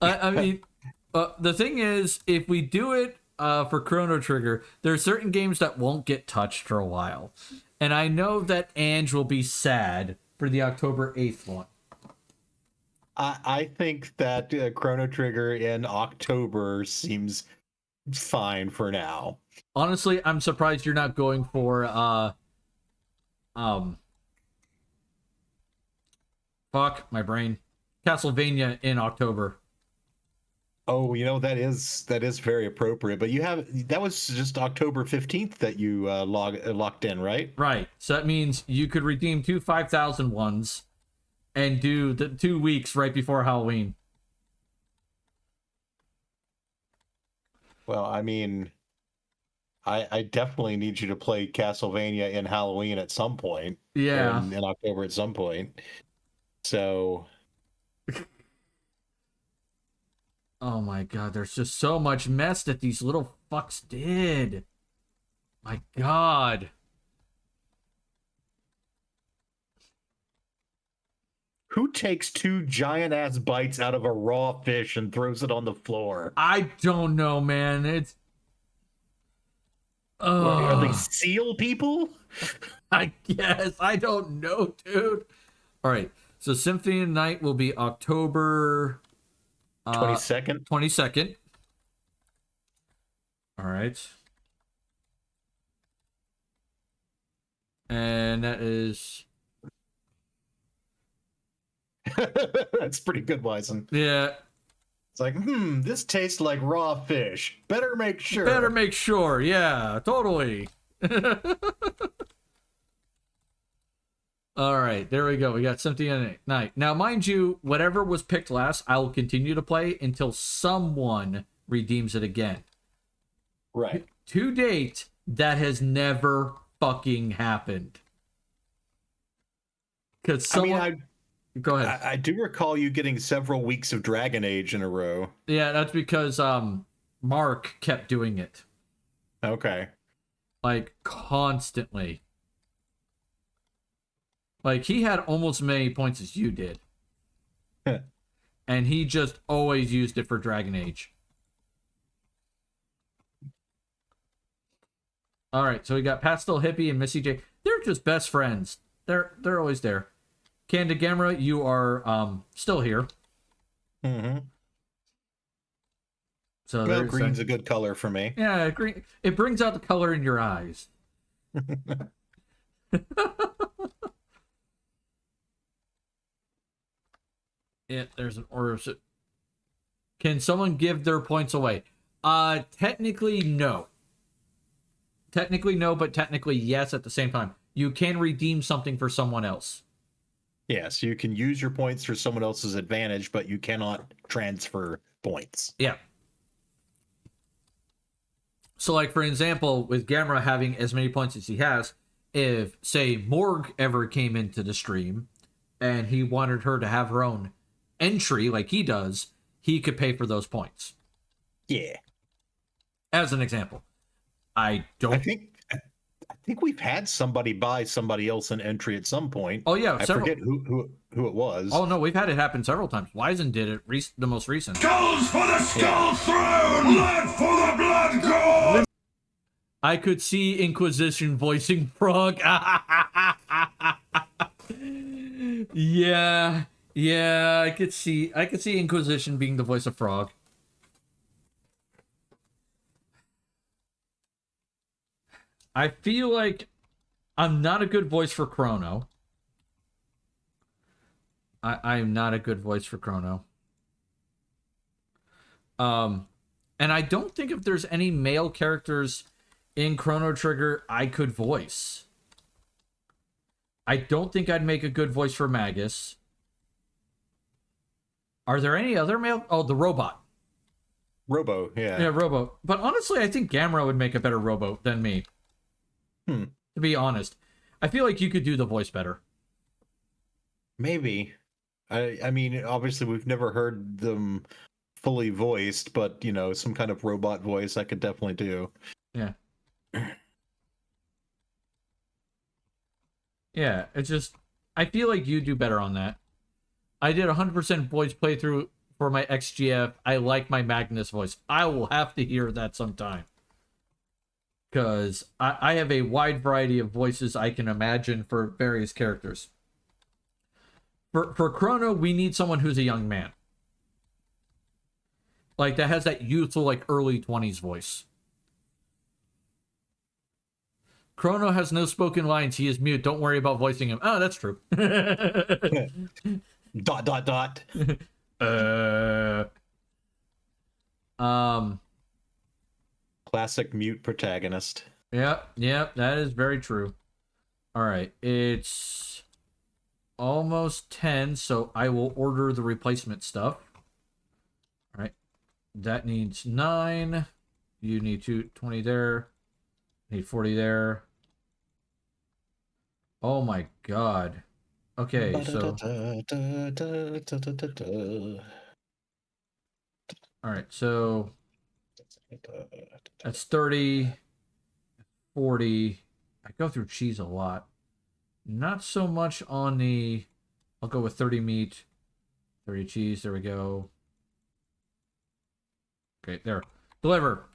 Speaker 1: I mean, the thing is, if we do it for Chrono Trigger, there are certain games that won't get touched for a while. And I know that Ange will be sad for the October 8th one.
Speaker 2: I think that Chrono Trigger in October seems fine for now.
Speaker 1: Honestly, I'm surprised you're not going for fuck my brain. Castlevania in October.
Speaker 2: Oh, that is very appropriate. But that was just October 15th that you locked in, right?
Speaker 1: Right. So that means you could redeem 2 5,000 ones and do the 2 weeks right before Halloween.
Speaker 2: Well, I mean, I definitely need you to play Castlevania in Halloween at some point.
Speaker 1: Yeah.
Speaker 2: In October at some point. So.
Speaker 1: Oh my god, there's just so much mess that these little fucks did. My god.
Speaker 2: Who takes 2 giant ass bites out of a raw fish and throws it on the floor?
Speaker 1: I don't know, man. It's.
Speaker 2: Are they seal people?
Speaker 1: I guess. I don't know, dude. All right. So Symphony of the Night will be October
Speaker 2: 22nd.
Speaker 1: 22nd. All right. And that is.
Speaker 2: That's pretty good, Wyson.
Speaker 1: Yeah.
Speaker 2: It's like, this tastes like raw fish. Better make sure.
Speaker 1: Better make sure. Yeah, totally. All right, there we go. We got Symphony of the Night. Now, mind you, whatever was picked last, I will continue to play until someone redeems it again.
Speaker 2: Right.
Speaker 1: To date, that has never fucking happened. Because someone... Go ahead.
Speaker 2: I do recall you getting several weeks of Dragon Age in a row.
Speaker 1: Yeah, that's because Mark kept doing it.
Speaker 2: Okay.
Speaker 1: Like, constantly. Like, he had almost as many points as you did. And he just always used it for Dragon Age. Alright, so we got Pastel Hippie and Missy J. They're just best friends. They're always there. Candagamera, you are still here.
Speaker 2: Mm-hmm.
Speaker 1: So
Speaker 2: well, green's a good color for me.
Speaker 1: Yeah, green. It brings out the color in your eyes. Yeah, there's an order. Can someone give their points away? Technically, no. Technically, no, but technically, yes at the same time. You can redeem something for someone else.
Speaker 2: Yes, you can use your points for someone else's advantage, but you cannot transfer points.
Speaker 1: Yeah. So, like, for example, with Gamera having as many points as he has, if, say, Morg ever came into the stream and he wanted her to have her own entry like he does, he could pay for those points.
Speaker 2: Yeah.
Speaker 1: As an example. I
Speaker 2: think we've had somebody buy somebody else an entry at some point.
Speaker 1: Oh yeah,
Speaker 2: I forget who it was.
Speaker 1: Oh no, we've had it happen several times. Wizen did it the most recent.
Speaker 4: Skulls for the skull throne! Blood for the blood god!
Speaker 1: I could see Inquisition voicing Frog. Yeah, I could see Inquisition being the voice of Frog. I feel like I'm not a good voice for Chrono. I'm not a good voice for Chrono. And I don't think if there's any male characters in Chrono Trigger I could voice. I don't think I'd make a good voice for Magus. Are there any other male? Oh, the robot.
Speaker 2: Robo, yeah.
Speaker 1: Yeah, Robo. But honestly, I think Gamera would make a better Robo than me. To be honest. I feel like you could do the voice better.
Speaker 2: Maybe. I mean, obviously we've never heard them fully voiced, but you know, some kind of robot voice I could definitely do.
Speaker 1: Yeah. Yeah, it's just I feel like you do better on that. I did 100% voice playthrough for my XGF. I like my Magnus voice. I will have to hear that sometime. Because I have a wide variety of voices I can imagine for various characters. For Chrono, we need someone who's a young man. Like, that has that youthful, like, early 20s voice. Chrono has no spoken lines. He is mute. Don't worry about voicing him. Oh, that's true.
Speaker 2: Dot dot dot. Classic mute protagonist.
Speaker 1: Yeah, that is very true. All right, it's almost 10, so I will order the replacement stuff. All right, that needs 9. You need 20 there. Need 40 there. Oh my god. Okay, so all right, so that's 30, 40. I go through cheese a lot. Not so much on the... I'll go with 30 meat, 30 cheese. There we go. Okay, there. Deliver.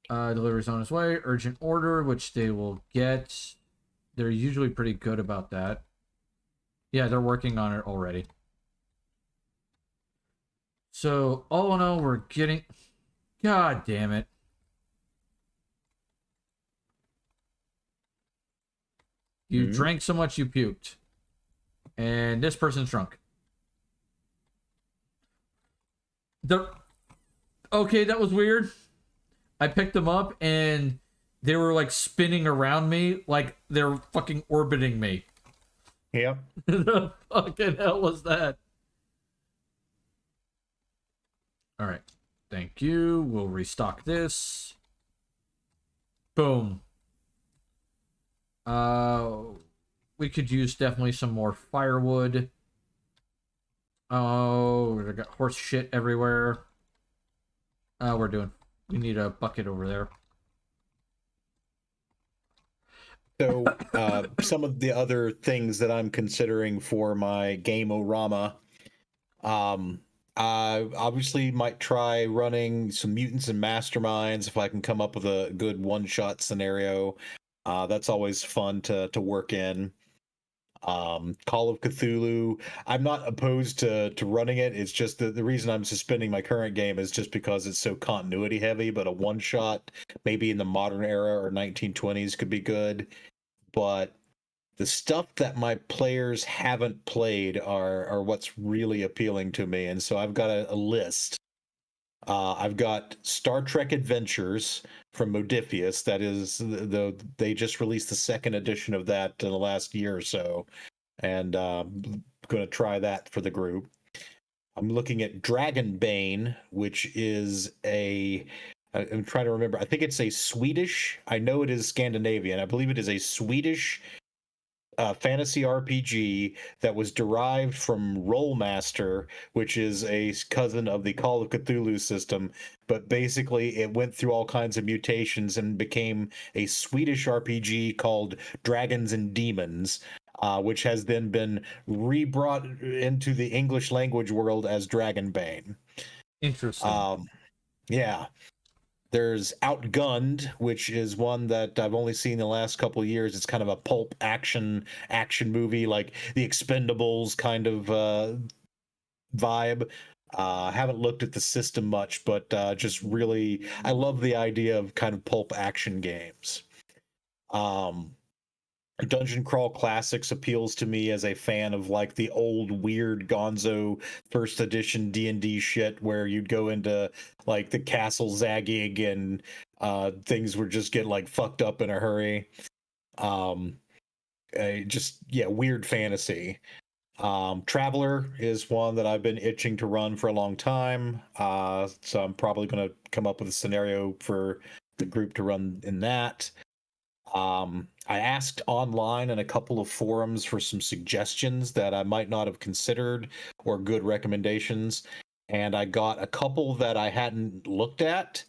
Speaker 1: Delivery's on its way. Urgent order, which they will get. They're usually pretty good about that. Yeah, they're working on it already. So, all in all, we're getting... God damn it. You drank so much you puked. And this person's drunk. Okay, that was weird. I picked them up and they were like spinning around me like they're fucking orbiting me.
Speaker 2: Yep.
Speaker 1: The fucking hell was that? All right. Thank you. We'll restock this. Boom. We could use definitely some more firewood. Oh, we got horse shit everywhere. We need a bucket over there.
Speaker 2: So, some of the other things that I'm considering for my game-o-rama, I obviously might try running some mutants and masterminds if I can come up with a good one-shot scenario. That's always fun to work in. Call of Cthulhu, I'm not opposed to running it. It's just the reason I'm suspending my current game is just because it's so continuity heavy, but a one shot maybe in the modern era or 1920s could be good. But the stuff that my players haven't played are what's really appealing to me, and so I've got a list. I've got Star Trek Adventures from Modiphius. That is, they just released the second edition of that in the last year or so, and going to try that for the group. I'm looking at Dragonbane, which is I'm trying to remember. I think it's a Swedish. I know it is Scandinavian. I believe it is a Swedish fantasy RPG that was derived from Rollmaster, which is a cousin of the Call of Cthulhu system. But basically, it went through all kinds of mutations and became a Swedish RPG called Dragons and Demons, which has then been rebrought into the English language world as Dragonbane.
Speaker 1: Interesting.
Speaker 2: Yeah. There's Outgunned, which is one that I've only seen the last couple of years. It's kind of a pulp action movie, like the Expendables kind of vibe. Haven't looked at the system much, but just really, I love the idea of kind of pulp action games. Um, Dungeon Crawl Classics appeals to me as a fan of like the old weird Gonzo first edition D&D shit where you'd go into like the castle zagging and things would just get like fucked up in a hurry. Um, just yeah, weird fantasy. Traveler is one that I've been itching to run for a long time. So I'm probably going to come up with a scenario for the group to run in that. I asked online in a couple of forums for some suggestions that I might not have considered or good recommendations, and I got a couple that I hadn't looked at.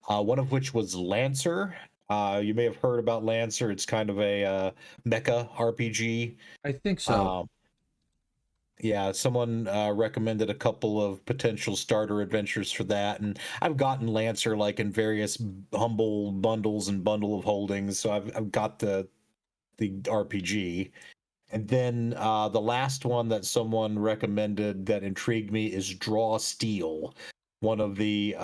Speaker 2: One of which was Lancer. You may have heard about Lancer. It's kind of a mecha RPG.
Speaker 1: I think so.
Speaker 2: Um, yeah, someone recommended a couple of potential starter adventures for that, and I've gotten Lancer like in various humble bundles and bundle of holdings, so I've got the RPG. And then the last one that someone recommended that intrigued me is Draw Steel, one of the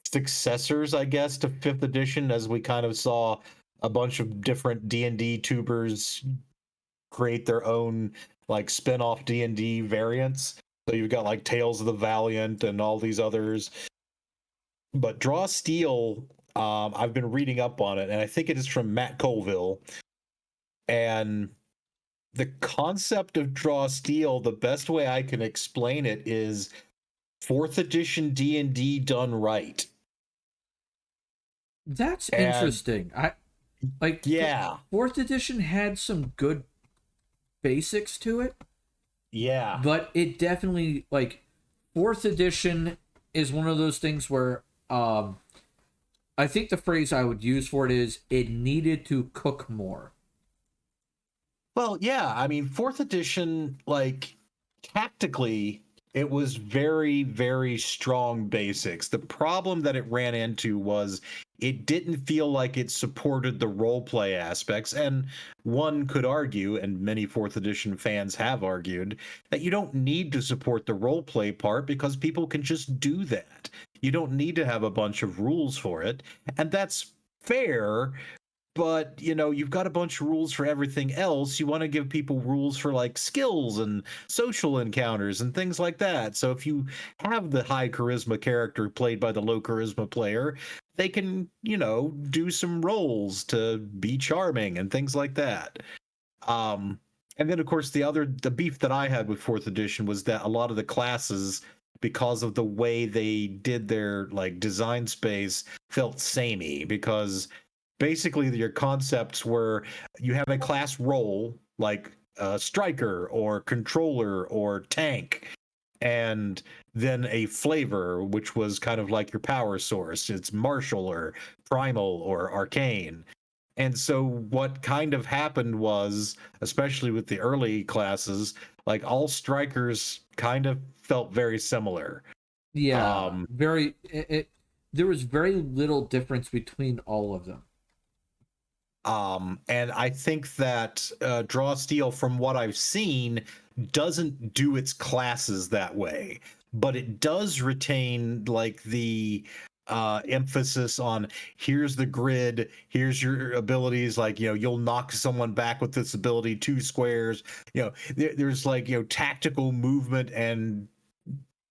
Speaker 2: successors, I guess, to fifth edition, as we kind of saw a bunch of different D&D tubers create their own like spin-off D&D variants. So you've got like Tales of the Valiant and all these others. But Draw Steel, I've been reading up on it, and I think it is from Matt Colville. And the concept of Draw Steel, the best way I can explain it is fourth edition D&D done right.
Speaker 1: That's
Speaker 2: And
Speaker 1: interesting. I like
Speaker 2: yeah,
Speaker 1: fourth edition had some good basics to it,
Speaker 2: yeah,
Speaker 1: but it definitely like fourth edition is one of those things where I think the phrase I would use for it is it needed to cook more.
Speaker 2: well, yeah. I mean, fourth edition, like tactically, it was very, very strong basics. The problem that it ran into was it didn't feel like it supported the role play aspects. And one could argue, and many fourth edition fans have argued, that you don't need to support the role play part because people can just do that. You don't need to have a bunch of rules for it. And that's fair, but you know, you've got a bunch of rules for everything else. You want to give people rules for like skills and social encounters and things like that. So if you have the high charisma character played by the low charisma player, they can, you know, do some roles to be charming and things like that. And then of course the beef that I had with fourth edition was that a lot of the classes, because of the way they did their like design space, felt samey because basically your concepts were you have a class role like striker or controller or tank, and then a flavor which was kind of like your power source. It's martial or primal or arcane. And so what kind of happened was, especially with the early classes, like all strikers kind of felt very similar.
Speaker 1: Yeah,
Speaker 2: um
Speaker 1: very. There was very little difference between all of them.
Speaker 2: And I think that Draw Steel, from what I've seen, doesn't do its classes that way, but it does retain like the emphasis on here's the grid, here's your abilities, like, you know, you'll knock someone back with this ability 2 squares, you know, there's like, you know, tactical movement and,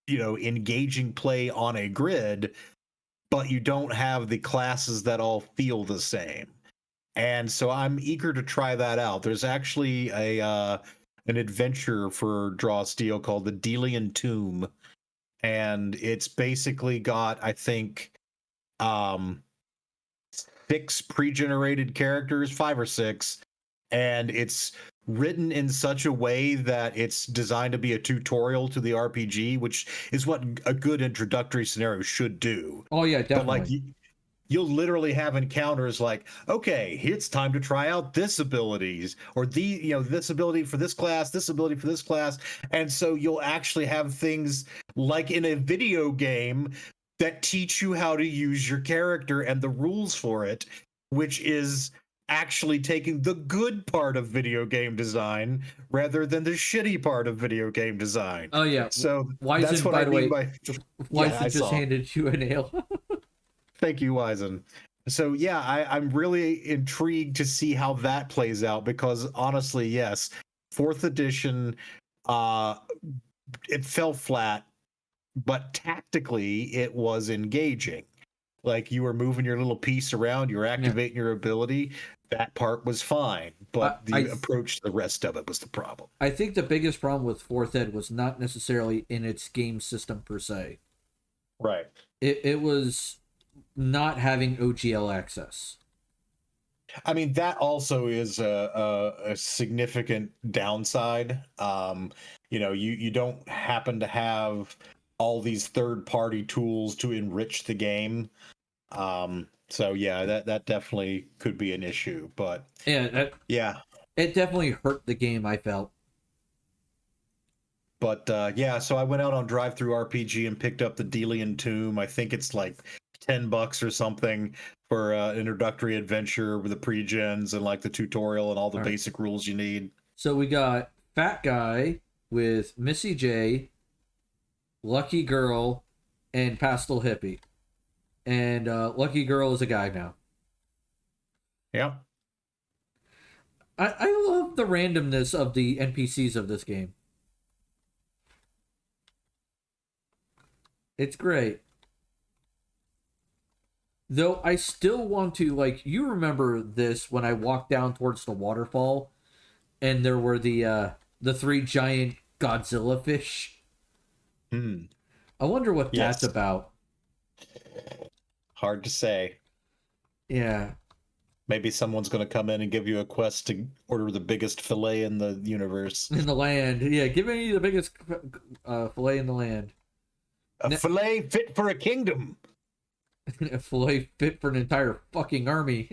Speaker 2: you know, engaging play on a grid, but you don't have the classes that all feel the same. And so I'm eager to try that out. There's actually a an adventure for Draw Steel called the Delian Tomb, and it's basically got, I think, 6 pre-generated characters, 5 or 6, and it's written in such a way that it's designed to be a tutorial to the RPG, which is what a good introductory scenario should do.
Speaker 1: Oh yeah,
Speaker 2: But like
Speaker 1: definitely.
Speaker 2: you'll literally have encounters like, okay, it's time to try out this abilities or the, you know, this ability for this class, this ability for this class. And so you'll actually have things like in a video game that teach you how to use your character and the rules for it, which is actually taking the good part of video game design rather than the shitty part of video game design.
Speaker 1: Oh yeah.
Speaker 2: So that's
Speaker 1: Wisen,
Speaker 2: what
Speaker 1: by
Speaker 2: I
Speaker 1: the
Speaker 2: mean
Speaker 1: way,
Speaker 2: by yeah, I
Speaker 1: Wisen just
Speaker 2: saw.
Speaker 1: handed you a nail.
Speaker 2: Thank you, Wisen. So yeah, I'm really intrigued to see how that plays out because honestly, yes, fourth edition, uh, it fell flat, but tactically it was engaging. Like you were moving your little piece around, you're
Speaker 1: Yeah.
Speaker 2: activating your ability. That part was fine, but the
Speaker 1: I
Speaker 2: approach to the rest of it was the problem.
Speaker 1: I think the biggest problem with Fourth Ed was not necessarily in its game system per se.
Speaker 2: Right.
Speaker 1: It was not having OGL access.
Speaker 2: I mean, that also is a significant downside. You don't happen to have all these third-party tools to enrich the game. So yeah, that definitely could be an issue. But
Speaker 1: Yeah,
Speaker 2: yeah,
Speaker 1: it definitely hurt the game, I felt.
Speaker 2: but yeah, so I went out on Drive Through RPG and picked up the Delian Tomb. I think it's like $10 or something for introductory adventure with the pre-gens and like the tutorial and all the
Speaker 1: All right.
Speaker 2: basic rules you need.
Speaker 1: So we got Fat Guy with Missy J, Lucky Girl, and Pastel Hippie. And Lucky Girl is a guy now.
Speaker 2: Yeah.
Speaker 1: I love the randomness of the NPCs of this game. It's great. Though I still want to, like, you remember this when I walked down towards the waterfall and there were the 3 giant Godzilla fish?
Speaker 2: Hmm.
Speaker 1: I wonder what
Speaker 2: Yes.
Speaker 1: that's about.
Speaker 2: Hard to say.
Speaker 1: Yeah.
Speaker 2: Maybe someone's going to come in and give you a quest to order the biggest fillet in the universe.
Speaker 1: In the land. Yeah, give me the biggest fillet in the land.
Speaker 2: A fillet fit for a kingdom.
Speaker 1: A fillet fit for an entire fucking army.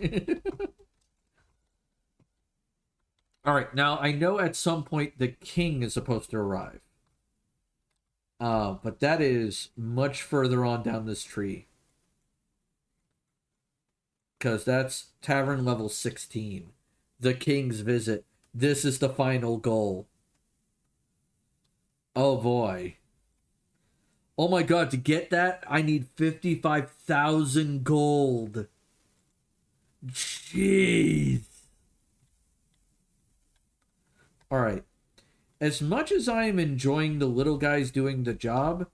Speaker 1: All right, now I know at some point the king is supposed to arrive. But that is much further on down this tree. Because that's Tavern level 16. The king's visit. This is the final goal. Oh boy. Oh my god, to get that, I need 55,000 gold. Jeez. Alright. As much as I am enjoying the little guys doing the job,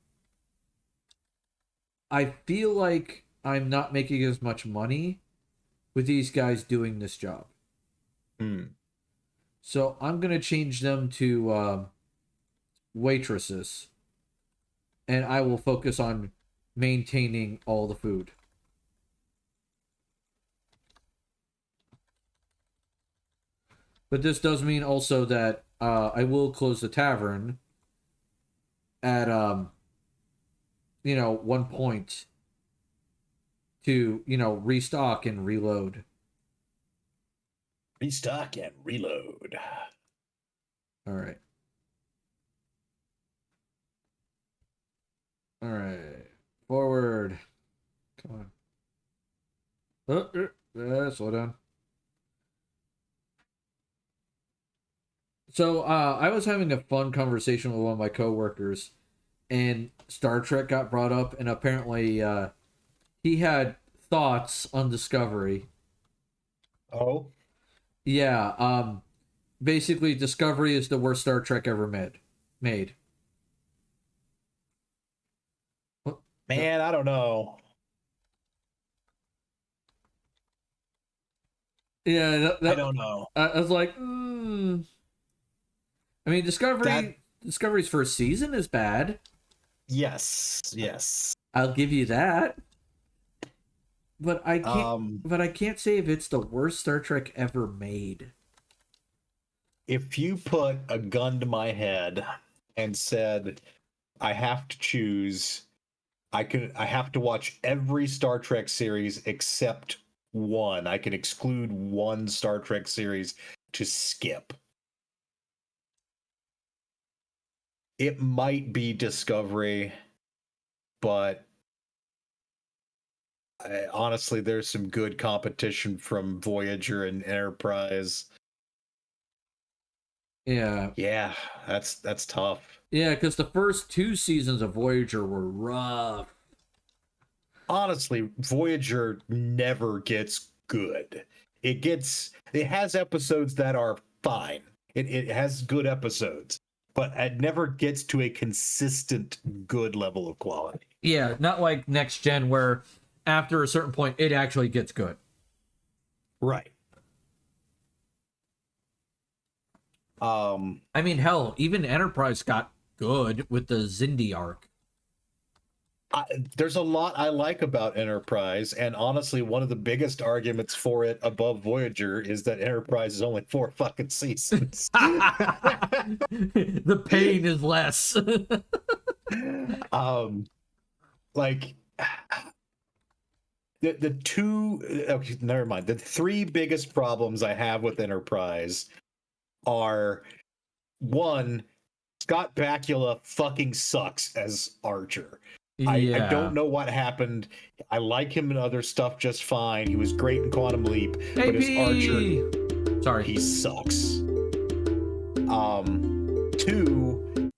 Speaker 1: I feel like I'm not making as much money with these guys doing this job. So I'm going to change them to waitresses. And I will focus on maintaining all the food. But this does mean also that I will close the tavern at one point to restock and reload.
Speaker 2: Restock and reload.
Speaker 1: All right. All right. Forward. Come on. Slow down. So I was having a fun conversation with one of my coworkers, and Star Trek got brought up, and apparently he had thoughts on Discovery.
Speaker 2: Oh?
Speaker 1: Yeah. Basically, Discovery is the worst Star Trek ever made.
Speaker 2: Man, I don't know.
Speaker 1: Yeah,
Speaker 2: I don't know.
Speaker 1: I was like, I mean, Discovery's first season is bad.
Speaker 2: Yes.
Speaker 1: I'll give you that. But I can't say if it's the worst Star Trek ever made.
Speaker 2: If you put a gun to my head and said I have to choose, I have to watch every Star Trek series except one. I can exclude one Star Trek series to skip. It might be Discovery, but Honestly, there's some good competition from Voyager and Enterprise.
Speaker 1: Yeah.
Speaker 2: Yeah, that's tough.
Speaker 1: Yeah, because the first 2 seasons of Voyager were rough.
Speaker 2: Honestly, Voyager never gets good. It has episodes that are fine. It has good episodes, but it never gets to a consistent good level of quality.
Speaker 1: Yeah, not like Next Gen, where after a certain point, it actually gets good.
Speaker 2: Right.
Speaker 1: I mean, hell, even Enterprise got good with the Zindi arc.
Speaker 2: There's a lot I like about Enterprise, and honestly, one of the biggest arguments for it above Voyager is that Enterprise is only 4 fucking seasons.
Speaker 1: The pain is less.
Speaker 2: Like the two, okay, never mind. The 3 biggest problems I have with Enterprise are: one, Scott Bakula fucking sucks as Archer. I don't know what happened. I like him in other stuff just fine. He was great in Quantum Leap, but as Archer,
Speaker 1: sorry,
Speaker 2: he sucks. 2,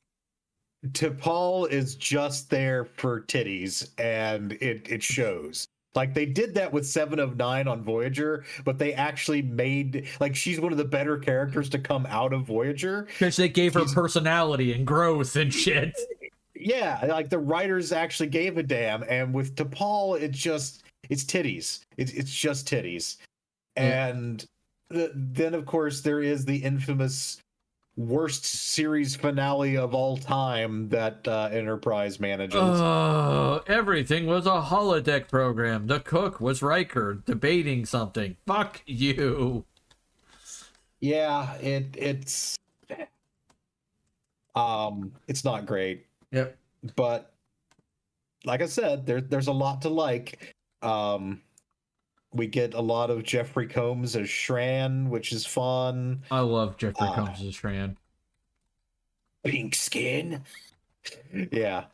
Speaker 2: T'Pol is just there for titties, and it shows. Like, they did that with 7 of 9 on Voyager, but they actually made, like, she's one of the better characters to come out of Voyager.
Speaker 1: Because they gave her personality and growth and shit.
Speaker 2: Yeah, like the writers actually gave a damn, and with T'Pol, it's titties. It's just titties. And then, of course, there is the infamous worst series finale of all time that Enterprise manages.
Speaker 1: Everything was a holodeck program. The cook was Riker debating something. Fuck you.
Speaker 2: Yeah, it's not great.
Speaker 1: Yep.
Speaker 2: But like I said, there's a lot to like. We get a lot of Jeffrey Combs as Shran, which is fun.
Speaker 1: I love Jeffrey Combs as Shran.
Speaker 2: Pink skin. Yeah.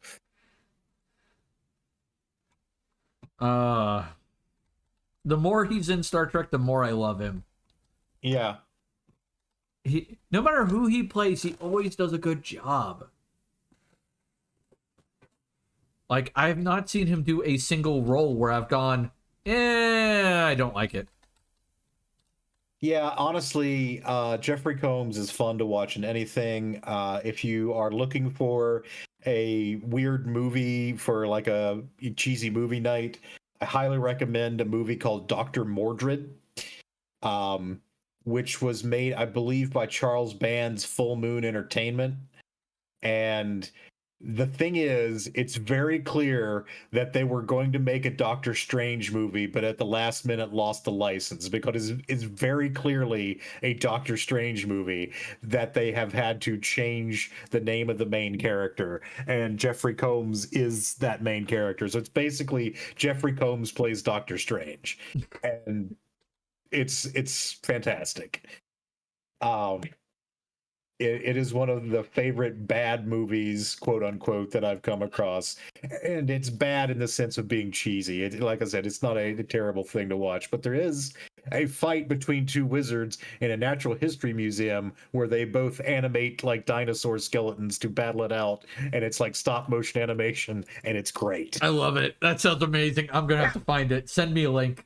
Speaker 1: The more he's in Star Trek, the more I love him.
Speaker 2: Yeah.
Speaker 1: No matter who he plays, he always does a good job. Like, I have not seen him do a single role where I've gone, I don't like it.
Speaker 2: Yeah, honestly, Jeffrey Combs is fun to watch in anything. If you are looking for a weird movie for like a cheesy movie night, I highly recommend a movie called Dr. Mordred, which was made, I believe, by Charles Band's Full Moon Entertainment. And the thing is, it's very clear that they were going to make a Doctor Strange movie, but at the last minute lost the license, because it's very clearly a Doctor Strange movie that they have had to change the name of the main character. And Jeffrey Combs is that main character. So it's basically Jeffrey Combs plays Doctor Strange. And it's fantastic. It is one of the favorite bad movies, quote unquote, that I've come across. And it's bad in the sense of being cheesy. Like I said, it's not a terrible thing to watch, but there is a fight between 2 wizards in a natural history museum where they both animate like dinosaur skeletons to battle it out. And it's like stop motion animation, and it's great.
Speaker 1: I love it. That sounds amazing. I'm going to have to find it. Send me a link.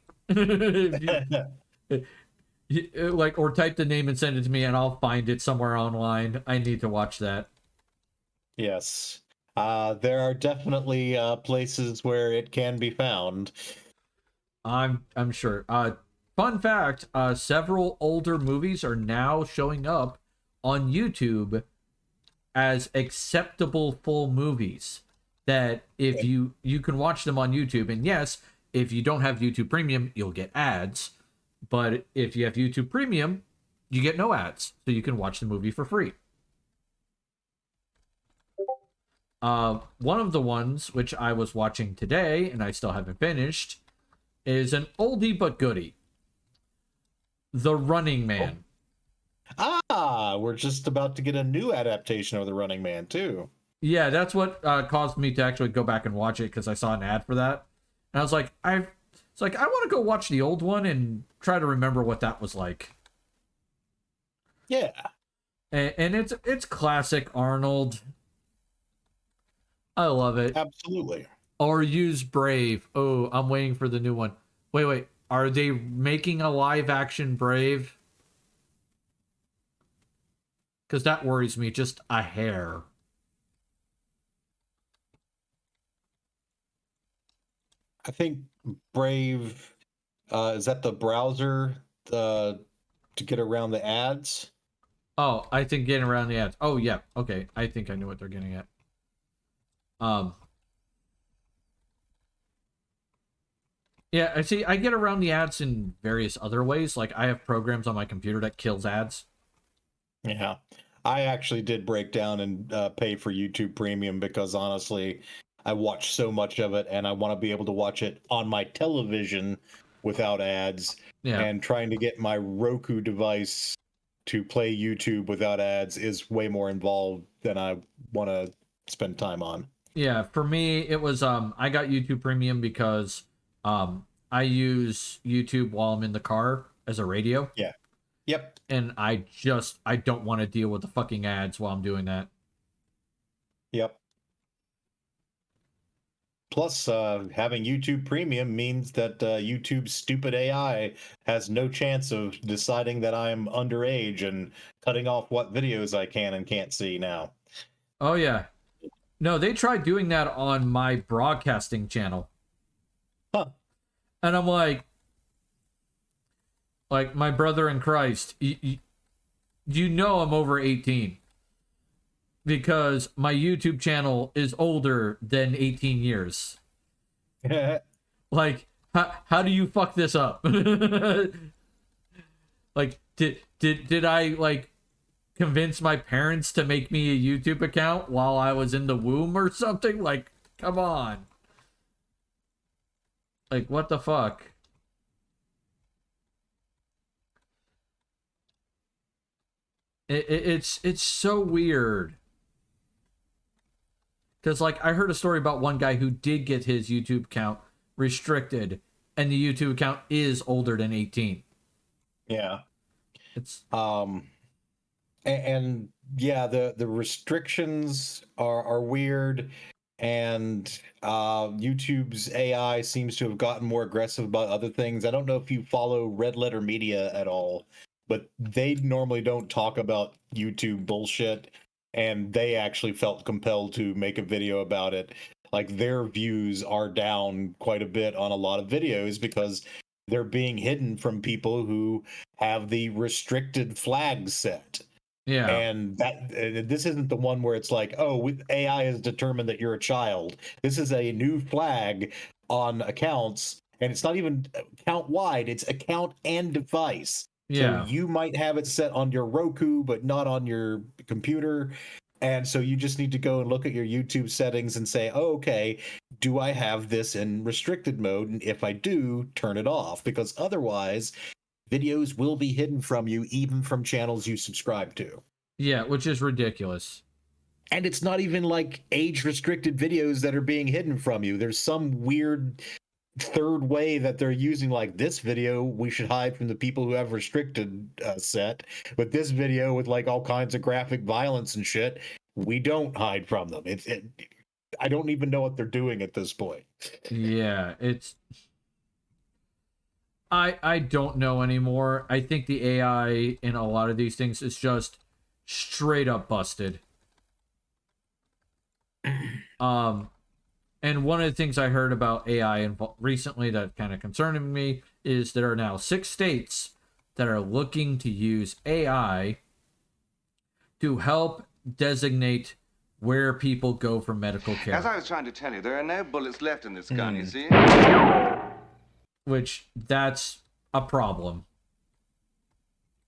Speaker 1: Like, or type the name and send it to me and I'll find it somewhere online. I need to watch that.
Speaker 2: Yes. There are definitely places where it can be found.
Speaker 1: I'm sure. Fun fact, several older movies are now showing up on YouTube as acceptable full movies, that if you can watch them on YouTube. And yes, if you don't have YouTube Premium, you'll get ads. But if you have YouTube Premium, you get no ads, so you can watch the movie for free. One of the ones which I was watching today, and I still haven't finished, is an oldie but goodie. The Running Man.
Speaker 2: We're just about to get a new adaptation of The Running Man, too.
Speaker 1: Yeah, that's what caused me to actually go back and watch it, because I saw an ad for that. And I was like, It's like, I want to go watch the old one and try to remember what that was like.
Speaker 2: Yeah.
Speaker 1: And it's classic Arnold. I love it.
Speaker 2: Absolutely.
Speaker 1: Or use Brave. Oh, I'm waiting for the new one. Wait. Are they making a live action Brave? Because that worries me just a hair.
Speaker 2: I think Brave, is that the browser to get around the ads?
Speaker 1: Oh, I think getting around the ads. Oh, yeah. Okay. I think I knew what they're getting at. Yeah, I see. I get around the ads in various other ways. Like, I have programs on my computer that kills ads.
Speaker 2: Yeah. I actually did break down and pay for YouTube Premium because honestly, I watch so much of it and I want to be able to watch it on my television without ads.
Speaker 1: Yeah.
Speaker 2: And trying to get my Roku device to play YouTube without ads is way more involved than I want to spend time on.
Speaker 1: Yeah, for me it was I got YouTube Premium because I use YouTube while I'm in the car as a radio.
Speaker 2: Yeah. Yep.
Speaker 1: And I don't want to deal with the fucking ads while I'm doing that.
Speaker 2: Yep. Plus, having YouTube Premium means that YouTube's stupid AI has no chance of deciding that I'm underage and cutting off what videos I can and can't see now.
Speaker 1: Oh yeah. No, they tried doing that on my broadcasting channel.
Speaker 2: Huh.
Speaker 1: And I'm like my brother in Christ, you know I'm over 18. Because my YouTube channel is older than 18 years. Like, how do you fuck this up? Like, did I like convince my parents to make me a YouTube account while I was in the womb or something? Like, come on. Like, what the fuck? It's so weird. Because, like, I heard a story about one guy who did get his YouTube account restricted, and the YouTube account is older than 18.
Speaker 2: Yeah.
Speaker 1: It's
Speaker 2: and yeah, the restrictions are weird, and YouTube's AI seems to have gotten more aggressive about other things. I don't know if you follow Red Letter Media at all, but they normally don't talk about YouTube bullshit, and they actually felt compelled to make a video about it. Like, their views are down quite a bit on a lot of videos because they're being hidden from people who have the restricted flag set.
Speaker 1: yeah.
Speaker 2: And that this isn't the one where it's like, oh, with AI has determined that you're a child. This is a new flag on accounts, and it's not even account wide, it's account and device.
Speaker 1: Yeah.
Speaker 2: So you might have it set on your Roku, but not on your computer. And so you just need to go and look at your YouTube settings and say, oh, okay, do I have this in restricted mode? And if I do, turn it off, because otherwise videos will be hidden from you, even from channels you subscribe to.
Speaker 1: Yeah, which is ridiculous.
Speaker 2: And it's not even like age restricted videos that are being hidden from you. There's some weird third way that they're using, like, this video we should hide from the people who have restricted set, but this video with like all kinds of graphic violence and shit, we don't hide from them. I don't even know what they're doing at this point.
Speaker 1: Yeah, it's I don't know anymore. I think the AI in a lot of these things is just straight up busted. And one of the things I heard about AI recently that kind of concerned me is there are now 6 states that are looking to use AI to help designate where people go for medical care.
Speaker 3: As I was trying to tell you, there are no bullets left in this gun, you see?
Speaker 1: Which, that's a problem.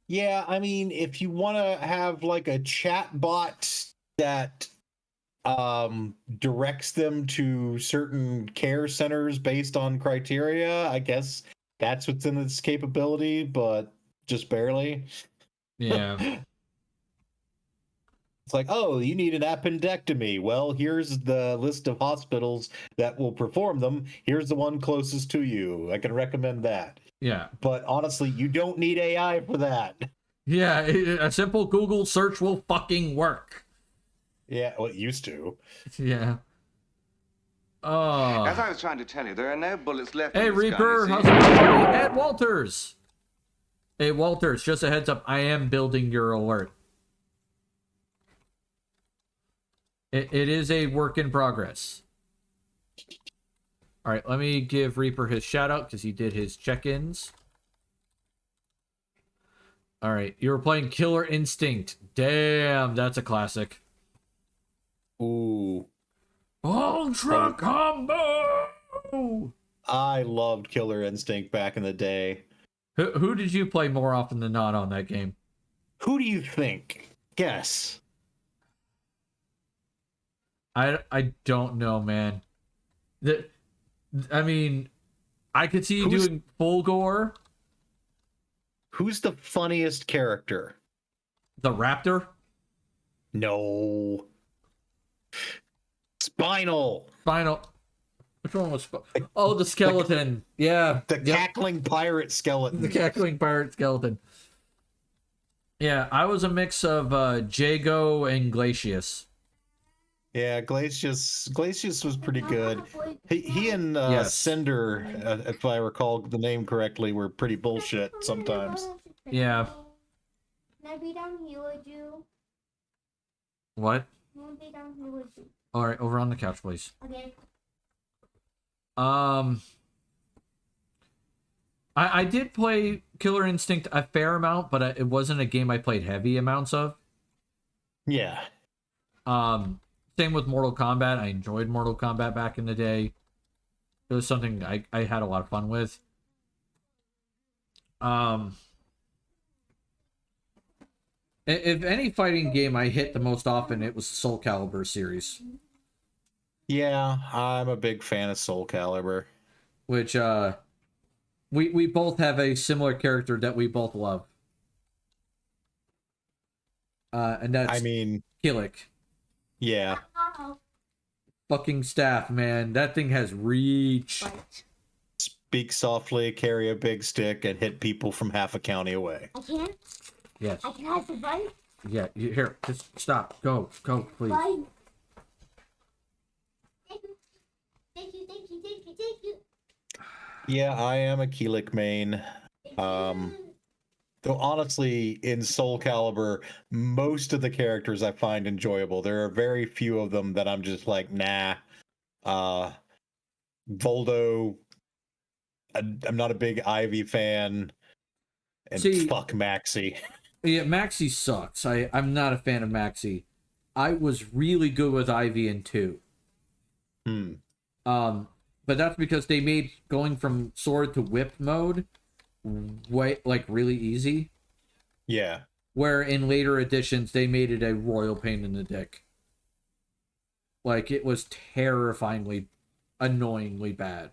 Speaker 2: Yeah, I mean, if you want to have like a chat bot that directs them to certain care centers based on criteria, I guess that's what's in its capability, but just barely.
Speaker 1: Yeah.
Speaker 2: It's like, oh, you need an appendectomy. Well, here's the list of hospitals that will perform them. Here's the one closest to you. I can recommend that.
Speaker 1: Yeah.
Speaker 2: But honestly, you don't need AI for that.
Speaker 1: Yeah, a simple Google search will fucking work.
Speaker 2: Yeah, well, it used to.
Speaker 1: Yeah.
Speaker 3: As
Speaker 1: Oh.
Speaker 3: I was trying to tell you, there are no bullets left
Speaker 1: Hey,
Speaker 3: in this
Speaker 1: Reaper,
Speaker 3: gun, you
Speaker 1: how's
Speaker 3: see?
Speaker 1: it going, buddy? Ed Walters. Hey, Walters, just a heads up, I am building your alert. It is a work in progress. All right, let me give Reaper his shout out because he did his check-ins. All right, you were playing Killer Instinct. Damn, that's a classic.
Speaker 2: Ooh.
Speaker 1: Ultra combo.
Speaker 2: I loved Killer Instinct back in the day.
Speaker 1: Who did you play more often than not on that game?
Speaker 2: Who do you think? Guess.
Speaker 1: I don't know, man. I mean, I could see you doing full gore.
Speaker 2: Who's the funniest character?
Speaker 1: The Raptor.
Speaker 2: No. Spinal.
Speaker 1: Final. Which one was? Oh, the skeleton. Yeah.
Speaker 2: The
Speaker 1: Yep.
Speaker 2: cackling pirate skeleton.
Speaker 1: The cackling pirate skeleton. Yeah, I was a mix of Jago and Glacius.
Speaker 2: Yeah, Glacius was pretty good. He and
Speaker 1: Yes.
Speaker 2: Cinder, if I recall the name correctly, were pretty bullshit sometimes.
Speaker 1: Yeah.
Speaker 5: Can I be down here with you?
Speaker 1: What?
Speaker 5: I want to be down here with you.
Speaker 1: All right, over on the couch, please.
Speaker 5: Okay.
Speaker 1: I did play Killer Instinct a fair amount, but it wasn't a game I played heavy amounts of.
Speaker 2: Yeah.
Speaker 1: Same with Mortal Kombat. I enjoyed Mortal Kombat back in the day. It was something I had a lot of fun with. If any fighting game I hit the most often, it was the Soul Calibur series,
Speaker 2: Yeah, I'm a big fan of Soul Calibur.
Speaker 1: which we both have a similar character that we both love. And that's
Speaker 2: I mean,
Speaker 1: Killick.
Speaker 2: yeah.
Speaker 1: Fucking staff, man. That thing has reach.
Speaker 2: Speak softly, carry a big stick, and hit people from half a county away.
Speaker 5: I can't.
Speaker 1: Yes.
Speaker 5: I can have the bite.
Speaker 1: Yeah, here, just stop. Go, please.
Speaker 5: Bite. Thank you. Thank you. Thank you. Thank you. Thank you.
Speaker 2: Yeah, I am a Keelik main. Though honestly, in Soul Calibur, most of the characters I find enjoyable. There are very few of them that I'm just like, nah. Voldo, I'm not a big Ivy fan. And
Speaker 1: See-
Speaker 2: fuck Maxi.
Speaker 1: Yeah, Maxi sucks. I'm not a fan of Maxi. I was really good with Ivy in 2. But that's because they made going from sword to whip mode really easy.
Speaker 2: Yeah.
Speaker 1: Where in later editions they made it a royal pain in the dick. Like it was terrifyingly, annoyingly bad.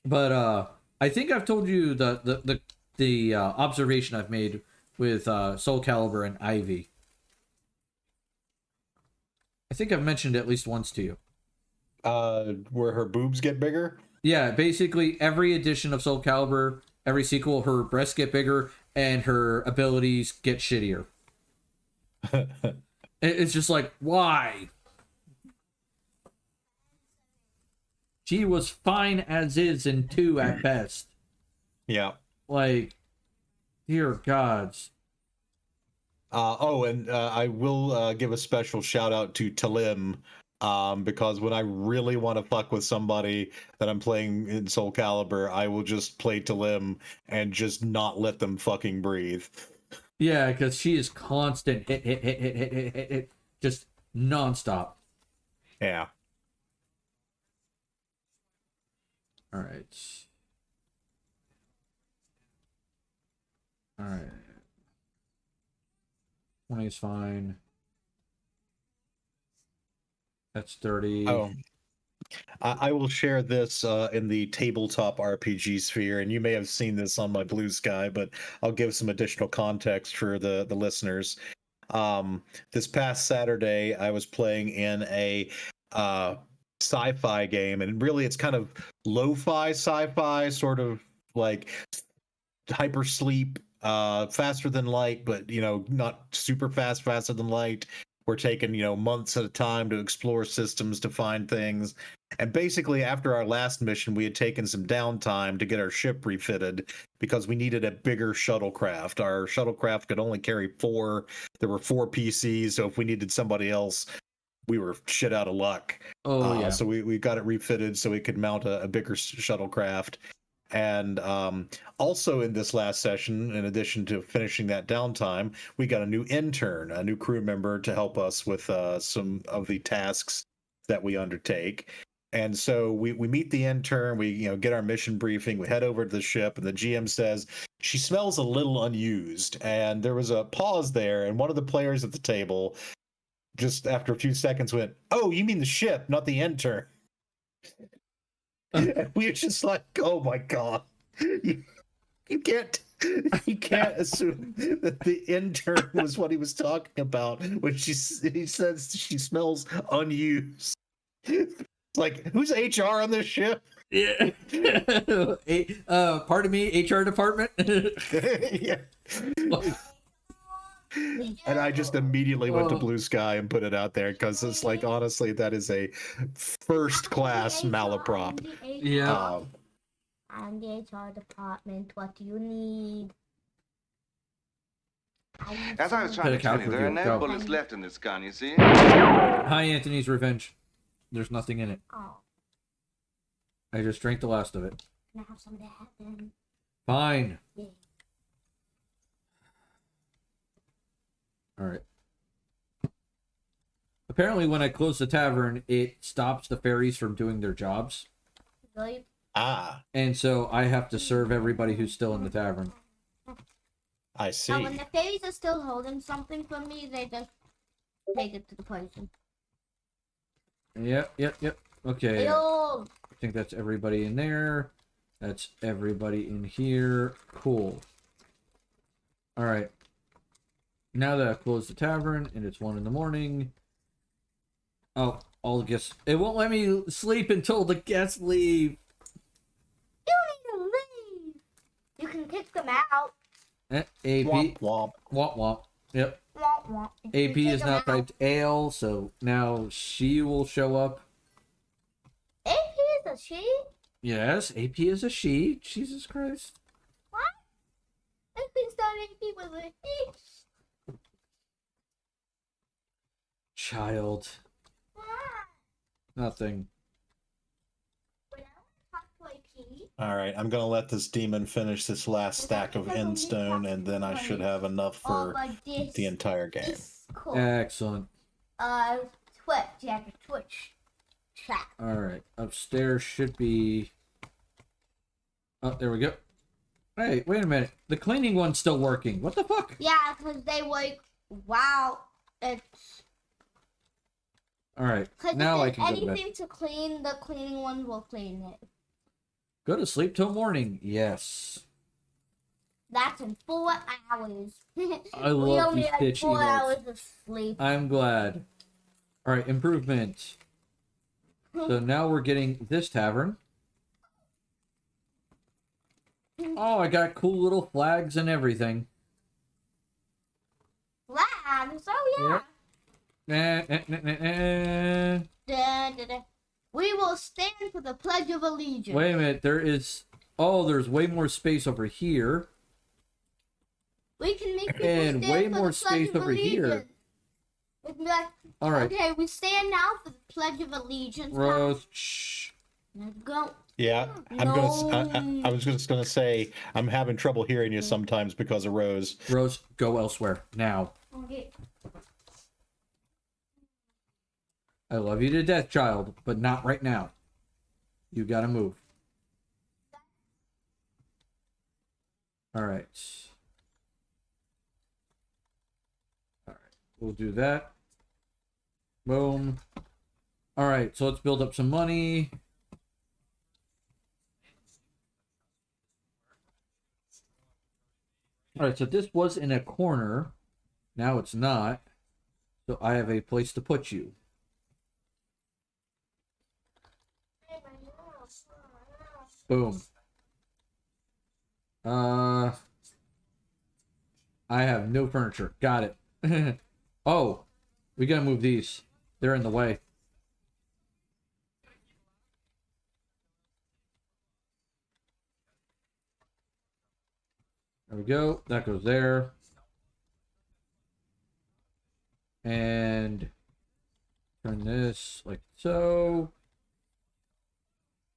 Speaker 1: But I think I've told you the observation I've made with Soul Calibur and Ivy. I think I've mentioned it at least once to you.
Speaker 2: Where her boobs get bigger?
Speaker 1: Yeah, basically every edition of Soul Calibur, every sequel, her breasts get bigger and her abilities get shittier. It's just like, why? She was fine as is in 2 at best.
Speaker 2: Yeah.
Speaker 1: Like, dear gods.
Speaker 2: I will give a special shout out to Talim, because when I really want to fuck with somebody that I'm playing in Soul Calibur, I will just play Talim and just not let them fucking breathe.
Speaker 1: Yeah, because she is constant hit, just nonstop.
Speaker 2: Yeah.
Speaker 1: All right. All right. 20 is fine. That's 30.
Speaker 2: Oh. I will share this in the tabletop RPG sphere, and you may have seen this on my Blue Sky, but I'll give some additional context for the listeners. This past Saturday, I was playing in a sci-fi game, and really, it's kind of lo-fi sci-fi, sort of like hypersleep, faster than light, but not super fast, faster than light. We're taking months at a time to explore systems to find things. And basically, after our last mission, we had taken some downtime to get our ship refitted because we needed a bigger shuttlecraft. Our shuttlecraft could only carry four. There were four PCs, so if we needed somebody else, we were shit out of luck.
Speaker 1: Oh yeah.
Speaker 2: So we got it refitted so we could mount a bigger shuttlecraft. And also in this last session, in addition to finishing that downtime, we got a new intern, a new crew member to help us with some of the tasks that we undertake. And so we meet the intern, we get our mission briefing, we head over to the ship, and the GM says she smells a little unused. And there was a pause there, and one of the players at the table, just after a few seconds, went, "Oh, you mean the ship, not the intern." And we were just like, "Oh my god, you, you can't assume that the intern was what he was talking about when he says she smells unused." It's like, who's HR on this ship?
Speaker 1: Yeah. Pardon me, HR department.
Speaker 2: Yeah. And I just immediately went to Blue Sky and put it out there because it's like, honestly, that is a first class malaprop.
Speaker 1: Yeah.
Speaker 5: I'm the HR department. What do you need?
Speaker 3: As I was trying to tell you, there are no
Speaker 1: Go.
Speaker 3: bullets left in this gun, you see?
Speaker 1: Hi, Anthony's Revenge. There's nothing in it.
Speaker 5: Oh,
Speaker 1: I just drank the last of it.
Speaker 5: can I have some of that then?
Speaker 1: Fine.
Speaker 5: Yeah.
Speaker 1: All right. Apparently, when I close the tavern, it stops the fairies from doing their jobs.
Speaker 5: Really?
Speaker 2: Ah,
Speaker 1: And so I have to serve everybody who's still in the tavern.
Speaker 2: I see.
Speaker 5: And when the fairies are still holding something for me, they just take it to the person.
Speaker 1: Yep. Okay.
Speaker 5: Ew.
Speaker 1: I think that's everybody in there. That's everybody in here. Cool. All right. Now that I've closed the tavern and it's 1 a.m. Oh, all the guests. It won't let me sleep until the guests leave.
Speaker 5: You need to leave. You can kick them out.
Speaker 1: AP.
Speaker 2: Womp womp.
Speaker 1: Womp womp. Yep.
Speaker 5: Womp womp. You
Speaker 1: AP
Speaker 5: kick
Speaker 1: is
Speaker 5: them
Speaker 1: now
Speaker 5: out.
Speaker 1: typed ale, so now she will show up.
Speaker 5: AP is a she?
Speaker 1: Yes, AP is a she. Jesus Christ.
Speaker 5: What? I think that AP was a he.
Speaker 1: Child.
Speaker 5: What?
Speaker 1: Nothing.
Speaker 5: When I talk to AP,
Speaker 2: All right, I'm gonna let this demon finish this last stack of endstone, and then I should have enough
Speaker 5: all
Speaker 2: for
Speaker 5: like this.
Speaker 2: the entire game.
Speaker 5: It's cool.
Speaker 1: Excellent.
Speaker 5: Twitch. You have to Twitch chat.
Speaker 1: Alright. Upstairs should be... Oh, there we go. Hey, wait a minute. The cleaning one's still working. What the fuck?
Speaker 5: Yeah, because they like, wow, it's...
Speaker 1: Alright.
Speaker 5: Because
Speaker 1: Now I
Speaker 5: if
Speaker 1: can
Speaker 5: there's
Speaker 1: go to bed.
Speaker 5: anything to clean, the cleaning one will clean it.
Speaker 1: Go to sleep till morning. Yes.
Speaker 5: That's in 4 hours.
Speaker 1: I
Speaker 5: We
Speaker 1: love
Speaker 5: only
Speaker 1: these
Speaker 5: had
Speaker 1: bitch
Speaker 5: 4
Speaker 1: emails.
Speaker 5: hours of sleep.
Speaker 1: I'm glad. Alright, improvement. So now we're getting this tavern. Oh, I got cool little flags and everything.
Speaker 5: Flags? Oh, yeah. Da, da, da. We will stand for the Pledge of Allegiance.
Speaker 1: Wait a minute, there is... Oh, there's way more space over here.
Speaker 5: We can make people
Speaker 1: And
Speaker 5: stand
Speaker 1: way
Speaker 5: for
Speaker 1: more
Speaker 5: the Pledge
Speaker 1: space
Speaker 5: of
Speaker 1: over here.
Speaker 5: Allegiance. We can be like,
Speaker 1: Alright,
Speaker 5: okay, we stand now for the Pledge of Allegiance.
Speaker 1: Rose, shh.
Speaker 5: Let's go.
Speaker 2: Yeah, I was just gonna say I'm having trouble hearing you sometimes because of Rose.
Speaker 1: Rose, go elsewhere, now.
Speaker 5: Okay.
Speaker 1: I love you to death, child, but not right now. You gotta move. Alright. Alright, we'll do that. Boom. Alright, so let's build up some money. Alright, so this was in a corner. Now it's not. So I have a place to put you. Boom. I have no furniture. Got it. Oh, we gotta move these. They're in the way. There we go. That goes there. And turn this like so.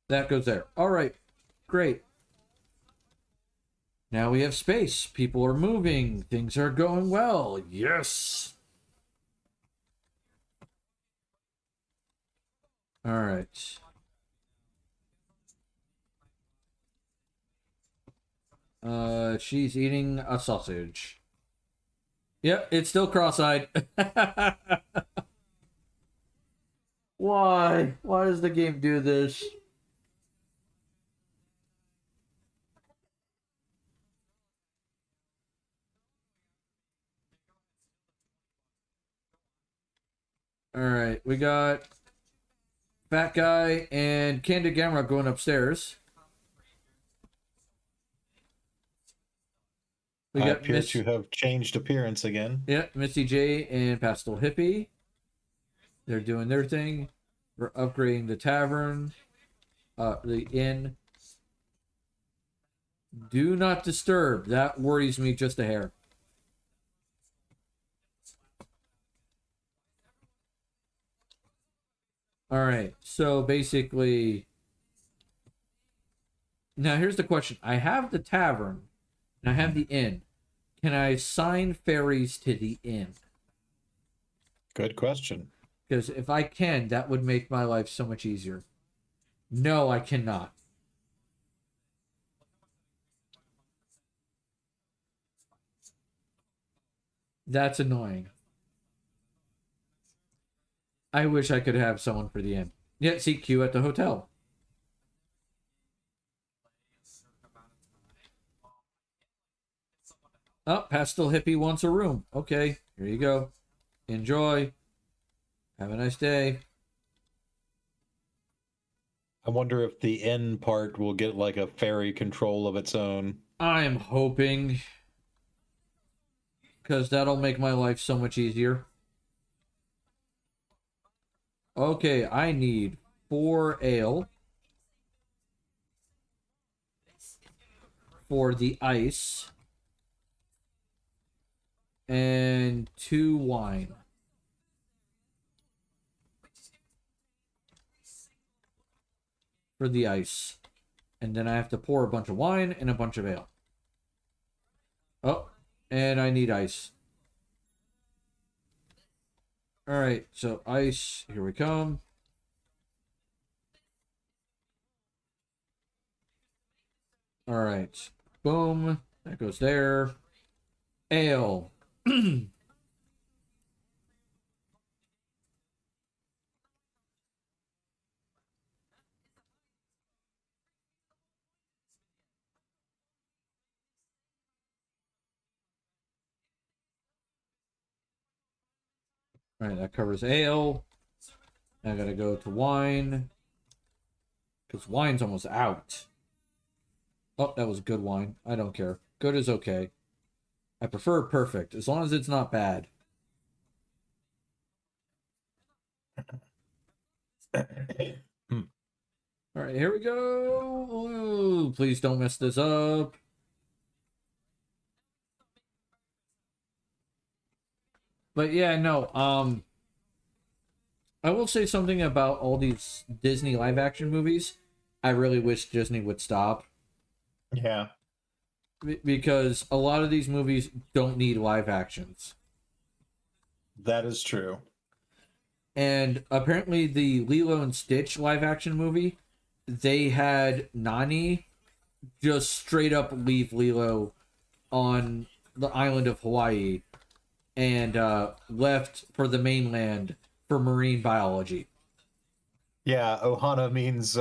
Speaker 1: That goes there. All right. Great. Now we have space. People are moving. Things are going well. Yes. All right. She's eating a sausage. Yep, it's still cross-eyed. Why? Why does the game do this? All right, we got Fat Guy and Candid Gamma going upstairs. We
Speaker 2: I
Speaker 1: got
Speaker 2: appear
Speaker 1: Miss,
Speaker 2: to have changed appearance again.
Speaker 1: yeah, Missy J and Pastel Hippie. They're doing their thing. We're upgrading the tavern, the inn. Do not disturb. That worries me just a hair. All right. So basically, now here's the question. I have the tavern and I have the inn. Can I assign ferries to the inn?
Speaker 2: Good question.
Speaker 1: Because if I can, that would make my life so much easier. No, I cannot. That's annoying. I wish I could have someone for the inn. Yeah, see, queue at the hotel. Oh, Pastel Hippie wants a room. Okay, here you go. Enjoy. Have a nice day.
Speaker 2: I wonder if the inn part will get like a ferry control of its own.
Speaker 1: I'm hoping. Because that'll make my life so much easier. Okay, I need 4 ale. For the ice. And 2 wine. For the ice. And then I have to pour a bunch of wine and a bunch of ale. Oh, and I need ice. Alright, so ice, here we come. Alright, boom, that goes there. Ale. Alright, that covers ale. I gotta go to wine. Because wine's almost out. Oh, that was good wine. I don't care. Good is okay. I prefer perfect, as long as it's not bad. Alright, here we go. Ooh, please don't mess this up. But yeah, no, I will say something about all these Disney live action movies. I really wish Disney would stop.
Speaker 2: Yeah.
Speaker 1: Because a lot of these movies don't need live actions.
Speaker 2: That is true.
Speaker 1: And apparently the Lilo and Stitch live action movie, they had Nani just straight up leave Lilo on the island of Hawaii and left for the mainland for marine biology.
Speaker 2: Yeah, Ohana means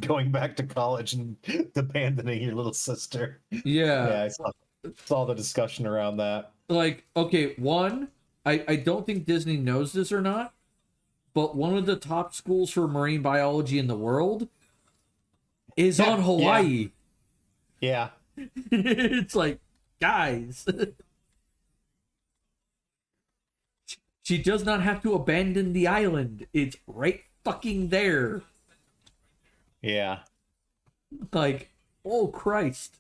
Speaker 2: going back to college and abandoning your little sister.
Speaker 1: Yeah.
Speaker 2: Yeah, I saw the discussion around that.
Speaker 1: Like, okay, I don't think Disney knows this or not, but one of the top schools for marine biology in the world is on Hawaii.
Speaker 2: Yeah.
Speaker 1: It's like, guys, she does not have to abandon the island. It's right fucking there.
Speaker 2: Yeah.
Speaker 1: Like, oh Christ.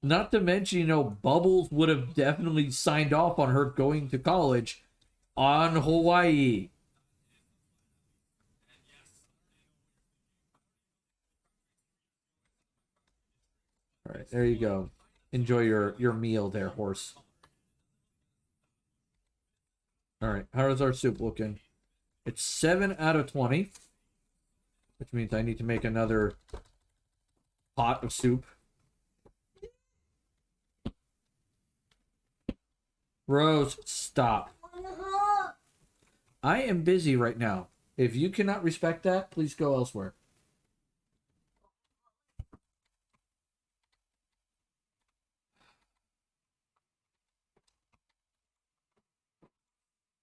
Speaker 1: Not to mention, Bubbles would have definitely signed off on her going to college on Hawaii. All right, there you go. Enjoy your meal there, horse. All right, how is our soup looking? It's 7 out of 20, which means I need to make another pot of soup. Rose, stop. I am busy right now. If you cannot respect that, please go elsewhere.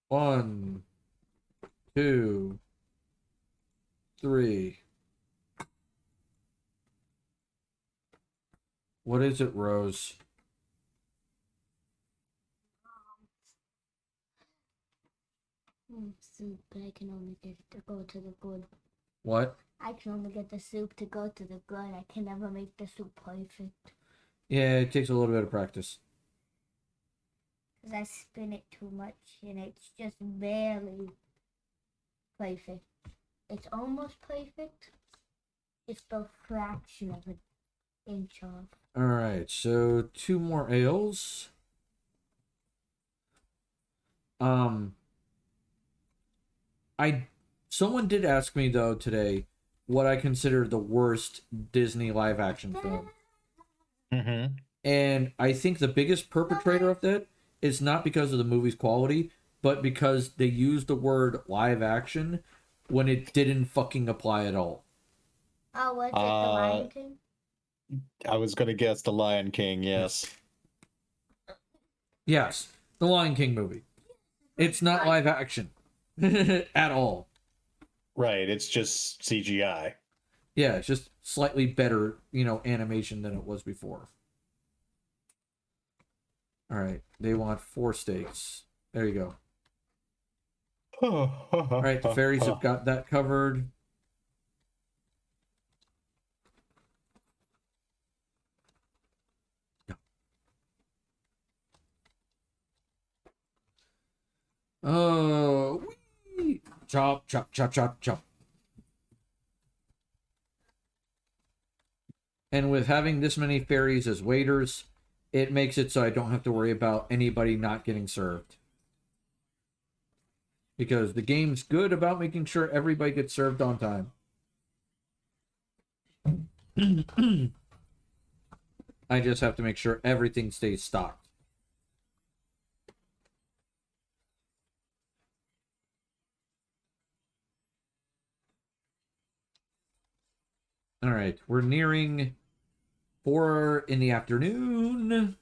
Speaker 1: One, two, three. What is it, Rose?
Speaker 5: Soup, but I can only get it to go to the good.
Speaker 1: What?
Speaker 5: I can only get the soup to go to the good. I can never make the soup perfect.
Speaker 1: Yeah, it takes a little bit of practice.
Speaker 5: Because I spin it too much and it's just barely perfect. It's almost perfect. It's the fraction of an inch off.
Speaker 1: All right, so 2 more ales. Someone did ask me though today what I consider the worst Disney live action film.
Speaker 2: Mm-hmm.
Speaker 1: And I think the biggest perpetrator of that is not because of the movie's quality, but because they used the word live action when it didn't fucking apply at all.
Speaker 5: Oh, was it the Lion King?
Speaker 2: I was gonna guess The Lion King, yes.
Speaker 1: Yes, the Lion King movie. It's not live action at all.
Speaker 2: Right, it's just CGI.
Speaker 1: Yeah, it's just slightly better, animation than it was before. All right, they want 4 steaks. There you go. All right, the fairies have got that covered. Yeah. Oh, wee! Chop, chop, chop, chop, chop. And with having this many fairies as waiters, it makes it so I don't have to worry about anybody not getting served. Because the game's good about making sure everybody gets served on time. I just have to make sure everything stays stocked. All right, we're nearing 4 in the afternoon.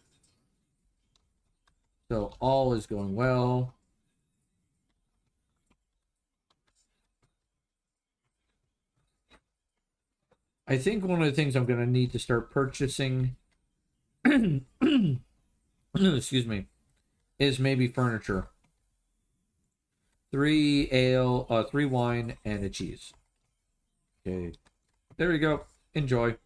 Speaker 1: So all is going well. I think one of the things I'm going to need to start purchasing, excuse me, is maybe furniture. 3 ale, 3 wine, and a cheese. Okay, there we go. Enjoy.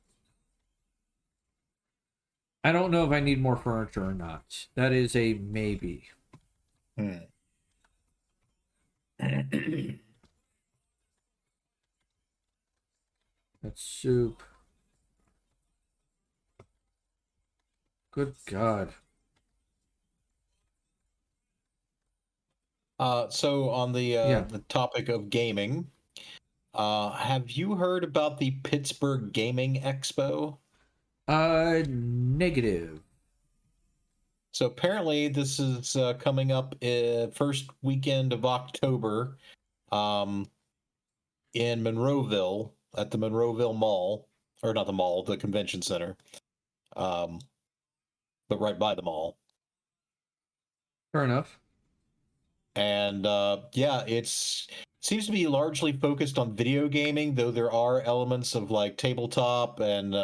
Speaker 1: I don't know if I need more furniture or not. That is a maybe. That's soup. Good God.
Speaker 2: So on the topic of gaming, have you heard about the Pittsburgh Gaming Expo?
Speaker 1: Negative.
Speaker 2: So apparently this is coming up first weekend of October, in Monroeville at the Monroeville Mall, or not the mall, the convention center. um, but right by the mall.
Speaker 1: Fair enough.
Speaker 2: And yeah, it's seems to be largely focused on video gaming, though there are elements of like tabletop and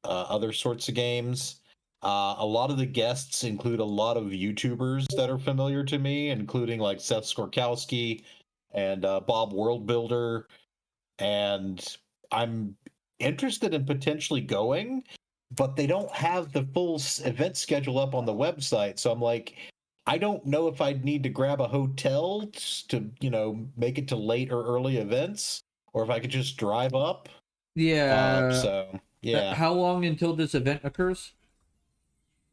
Speaker 2: other sorts of games. A lot of the guests include a lot of YouTubers that are familiar to me, including like Seth Skorkowski and Bob Worldbuilder. And I'm interested in potentially going, but they don't have the full event schedule up on the website. So I'm like, I don't know if I'd need to grab a hotel to, make it to late or early events, or if I could just drive up.
Speaker 1: Yeah.
Speaker 2: So yeah.
Speaker 1: How long until this event occurs?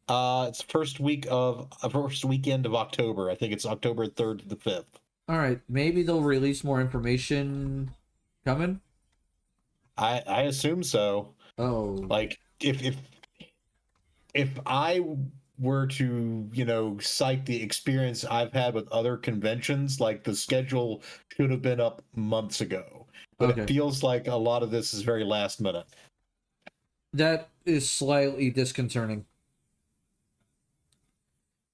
Speaker 2: It's first weekend of October. I think it's October 3rd to the 5th.
Speaker 1: All right, maybe they'll release more information coming.
Speaker 2: I assume so.
Speaker 1: Oh,
Speaker 2: Like if I were to, cite the experience I've had with other conventions, like the schedule should have been up months ago. But
Speaker 1: okay.
Speaker 2: it feels like a lot of this is very last minute.
Speaker 1: That is slightly disconcerting.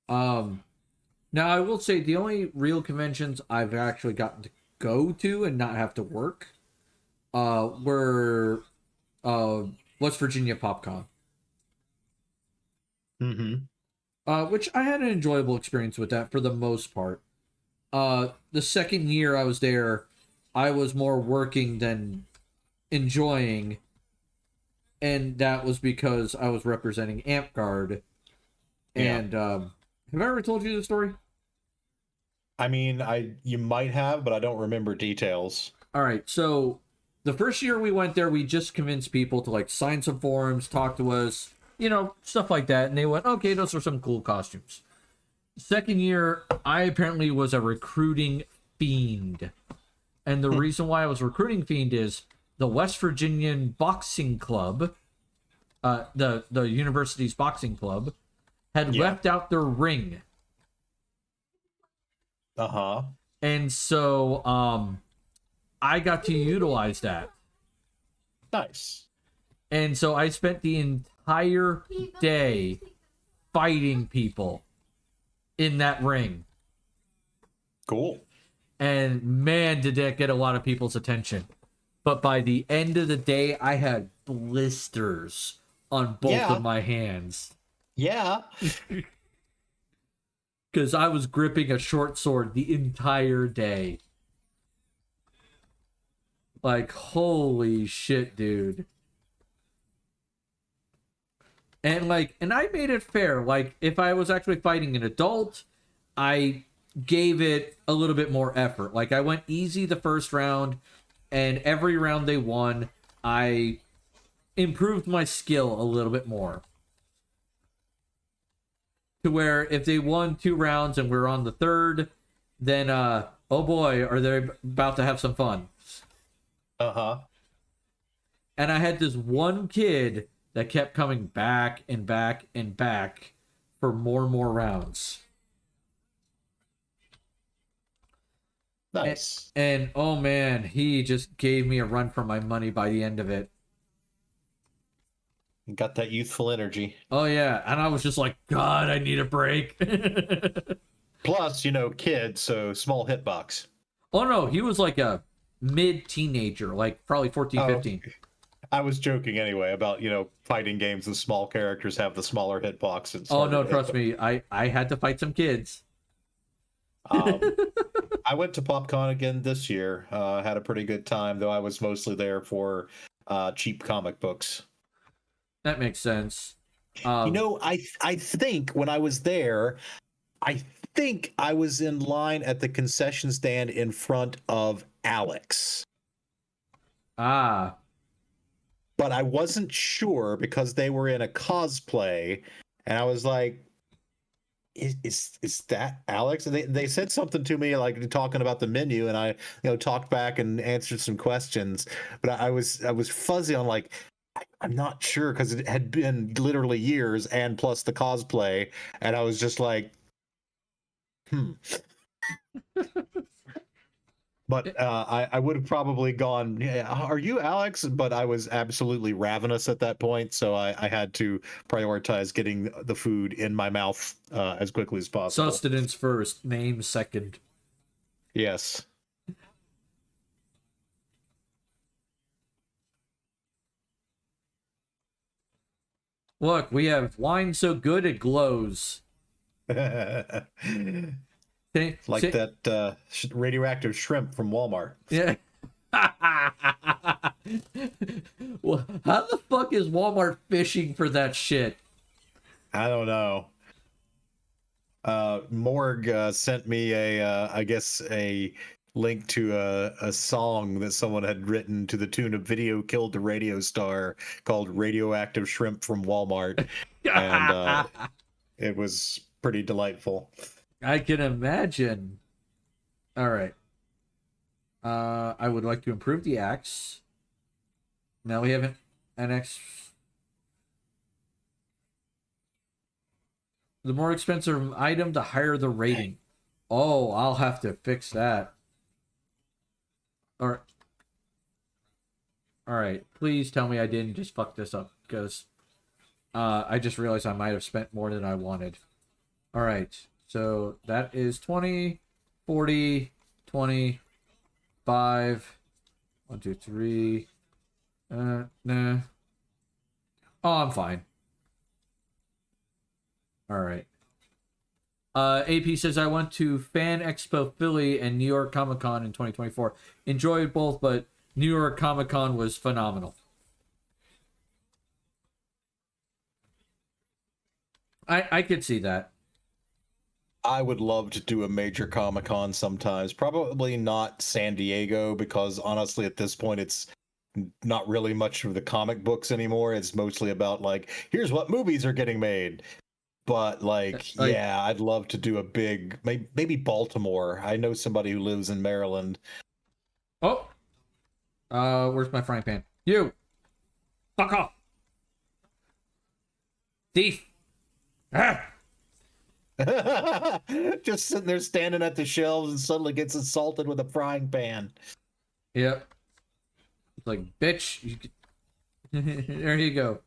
Speaker 1: Now I will say the only real conventions I've actually gotten to go to and not have to work, were, West Virginia PopCon. Which I had an enjoyable experience with that for the most part. The second year I was there, I was more working than enjoying, and that was because I was representing AmpGuard. And have I ever told you the story?
Speaker 2: I mean, you might have, but I don't remember details.
Speaker 1: All right, so the first year we went there, we just convinced people to like sign some forms, talk to us, stuff like that, and they went, okay, those are some cool costumes. Second year, I apparently was a recruiting fiend. And the reason why I was recruiting fiend is the West Virginian Boxing Club, the university's boxing club, had left out their ring.
Speaker 2: Uh-huh.
Speaker 1: And so I got to utilize that.
Speaker 2: Nice.
Speaker 1: And so I spent the entire day fighting people in that ring.
Speaker 2: Cool.
Speaker 1: And man, did that get a lot of people's attention. But by the end of the day, I had blisters on both of my hands.
Speaker 2: Yeah.
Speaker 1: Because I was gripping a short sword the entire day. Like, holy shit, dude. And I made it fair. Like, if I was actually fighting an adult, I gave it a little bit more effort. Like, I went easy the first round, and every round they won, I improved my skill a little bit more. To where if they won 2 rounds and we're on the third, then, oh boy, are they about to have some fun.
Speaker 2: Uh-huh.
Speaker 1: And I had this one kid that kept coming back and back and back for more and more rounds.
Speaker 2: Nice.
Speaker 1: And oh man, he just gave me a run for my money by the end of it.
Speaker 2: Got that youthful energy.
Speaker 1: Oh yeah, and I was just like, God, I need a break.
Speaker 2: Plus, kid, so small hitbox.
Speaker 1: Oh no, he was like a mid-teenager, like probably 14, 15.
Speaker 2: I was joking anyway about, fighting games with small characters have the smaller hitbox. And
Speaker 1: Oh no, trust me, I had to fight some kids.
Speaker 2: I went to PopCon again this year. Had a pretty good time, though I was mostly there for cheap comic books.
Speaker 1: That makes sense.
Speaker 2: I think when I was there, I think I was in line at the concession stand in front of Alex.
Speaker 1: Ah.
Speaker 2: But I wasn't sure because they were in a cosplay, and I was like, is that Alex? And they said something to me like talking about the menu, and I talked back and answered some questions, but I was fuzzy on like, I'm not sure because it had been literally years and plus the cosplay, and I was just like, But I would have probably gone, yeah, are you Alex? But I was absolutely ravenous at that point, so I had to prioritize getting the food in my mouth as quickly as possible.
Speaker 1: Sustenance first, name second.
Speaker 2: Yes.
Speaker 1: Look, we have wine so good it glows.
Speaker 2: Like
Speaker 1: See-
Speaker 2: that radioactive shrimp from Walmart.
Speaker 1: Yeah. Well, how the fuck is Walmart fishing for that shit?
Speaker 2: I don't know. Morg sent me I guess a link to a song that someone had written to the tune of "Video Killed the Radio Star" called "Radioactive Shrimp from Walmart," and it was pretty delightful.
Speaker 1: I can imagine. All right. I would like to improve the axe. Now we have an X. The more expensive item, the higher the rating. Oh, I'll have to fix that. All right. Please tell me I didn't just fuck this up, because I just realized I might have spent more than I wanted. All right. So that is 20, 40, 25. 1, 2, 3. Nah. Oh, I'm fine. All right. AP says, I went to Fan Expo Philly and New York Comic Con in 2024. Enjoyed both, but New York Comic Con was phenomenal. I could see that.
Speaker 2: I would love to do a major Comic-Con sometimes. Probably not San Diego, because honestly, at this point, it's not really much of the comic books anymore. It's mostly about, like, here's what movies are getting made. But, like, yeah, I'd love to do a big, maybe Baltimore. I know somebody who lives in Maryland.
Speaker 1: Oh. Where's my frying pan? You. Fuck off. Thief. Ah.
Speaker 2: Just sitting there standing at the shelves and suddenly gets assaulted with a frying pan.
Speaker 1: Yep. It's like, bitch. There you go.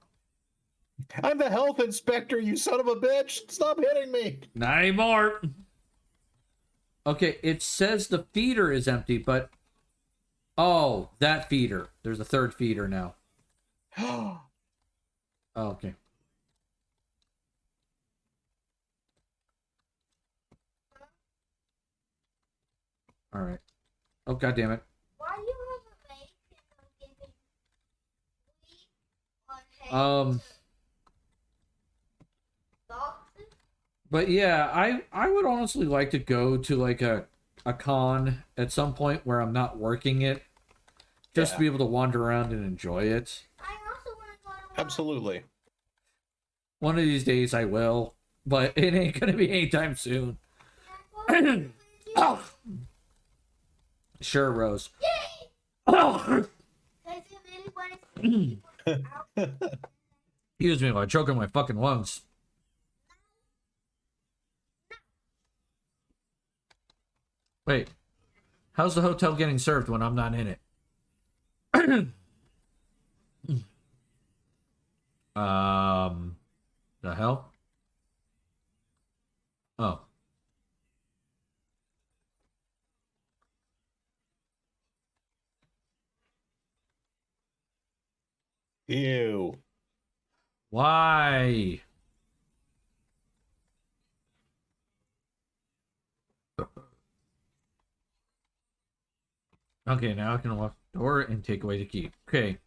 Speaker 2: I'm the health inspector, you son of a bitch. Stop hitting me.
Speaker 1: Not anymore. Okay, it says the feeder is empty, but... Oh, that feeder. There's a third feeder now. Oh, okay. All right. Oh, God damn it.
Speaker 5: Why do you have a make and giving wheat on hay boxes?
Speaker 1: But yeah, I would honestly like to go to like a con at some point where I'm not working it, just to be able to wander around and enjoy it.
Speaker 5: I also want to go to one.
Speaker 2: Absolutely.
Speaker 1: One of these days I will, but it ain't gonna be anytime soon. Oh. Sure, Rose. Oh.
Speaker 5: Because you really want to see
Speaker 1: Excuse me while I choke on my fucking lungs. Wait, how's the hotel getting served when I'm not in it? The hell? Oh.
Speaker 2: Ew.
Speaker 1: Why? Okay, now I can lock the door and take away the key. Okay.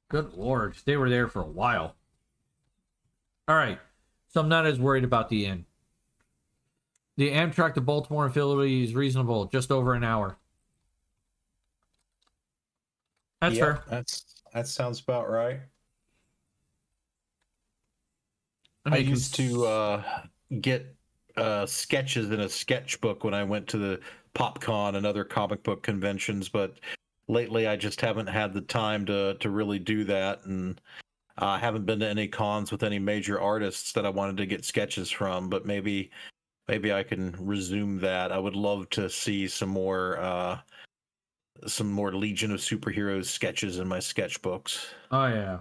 Speaker 1: Good lord, they were there for a while. Alright, so I'm not as worried about the inn. The Amtrak to Baltimore and Philly is reasonable, just over an hour. That's fair.
Speaker 2: That sounds about right.
Speaker 1: I
Speaker 2: I used to get sketches in a sketchbook when I went to the PopCon and other comic book conventions, but lately I just haven't had the time to really do that, and I haven't been to any cons with any major artists that I wanted to get sketches from. But maybe Maybe I can resume that. I would love to see some more Legion of Superheroes sketches in my sketchbooks.
Speaker 1: Oh yeah.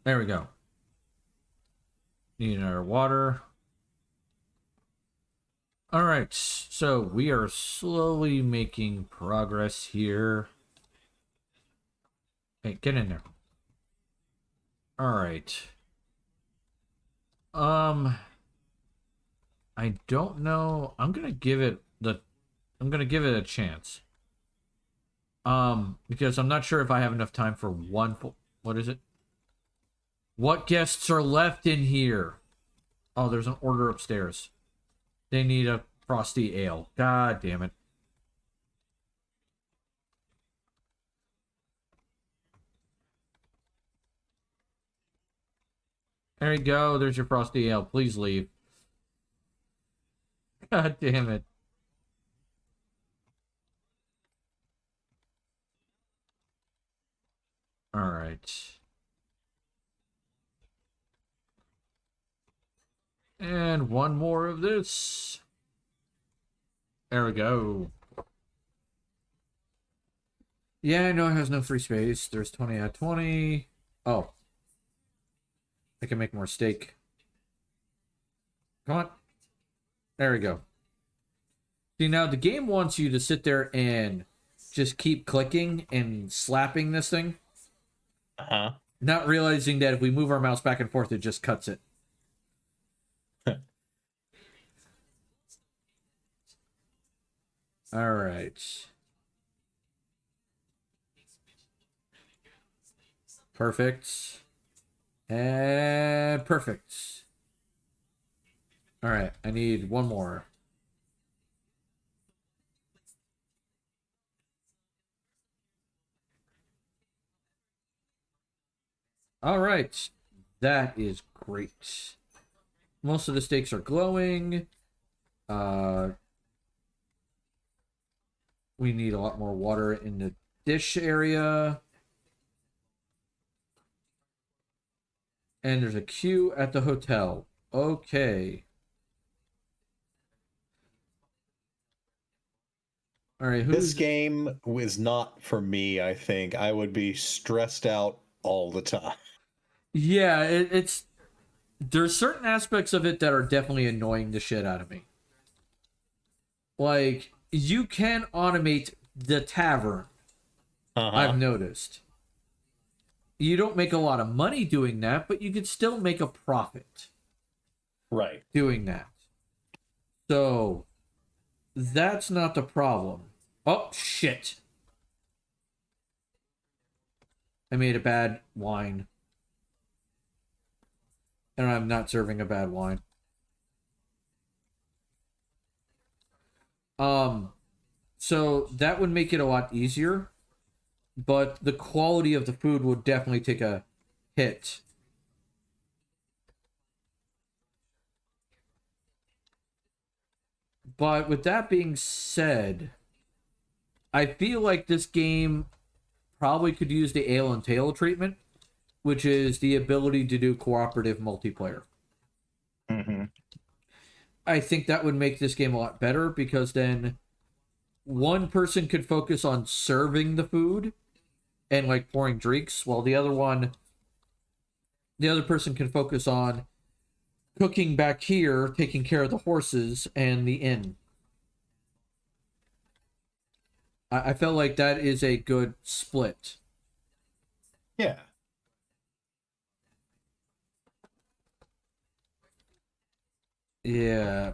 Speaker 1: There we go. Need our water. All right, so we are slowly making progress here. Hey, get in there. All right. I don't know. I'm gonna give it a chance. Because I'm not sure if I have enough time for one. What is it? What guests are left in here? Oh, there's an order upstairs. They need a frosty ale. God damn it. There you go. There's your frosty ale. Please leave. God damn it. All right. And one more of this. There we go. Yeah, I know it has no free space. There's 20 out of 20. Oh. I can make more steak. Come on. There we go. See, now the game wants you to sit there and just keep clicking and slapping this thing.
Speaker 2: Uh-huh.
Speaker 1: Not realizing that if we move our mouse back and forth, it just cuts it. All right. Perfect. And perfect. All right, I need one more. All right. That is great. Most of the steaks are glowing. We need a lot more water in the dish area. And there's a queue at the hotel. Okay. All right,
Speaker 2: This game was not for me, I think. I would be stressed out all the time.
Speaker 1: Yeah, it's there's certain aspects of it that are definitely annoying the shit out of me. Like, you can automate the tavern.
Speaker 2: Uh-huh.
Speaker 1: I've noticed. You don't make a lot of money doing that, but you could still make a profit
Speaker 2: Right.
Speaker 1: doing that. So, that's not the problem. Oh, shit. I made a bad wine. And I'm not serving a bad wine. So that would make it a lot easier, but the quality of the food would definitely take a hit. But with that being said, I feel like this game probably could use the ale and tail treatment, which is the ability to do cooperative multiplayer.
Speaker 2: Mm-hmm.
Speaker 1: I think that would make this game a lot better because then one person could focus on serving the food and like pouring drinks, while the other person can focus on cooking back here, taking care of the horses and the inn. I felt like that is a good split.
Speaker 2: Yeah.
Speaker 1: Yeah.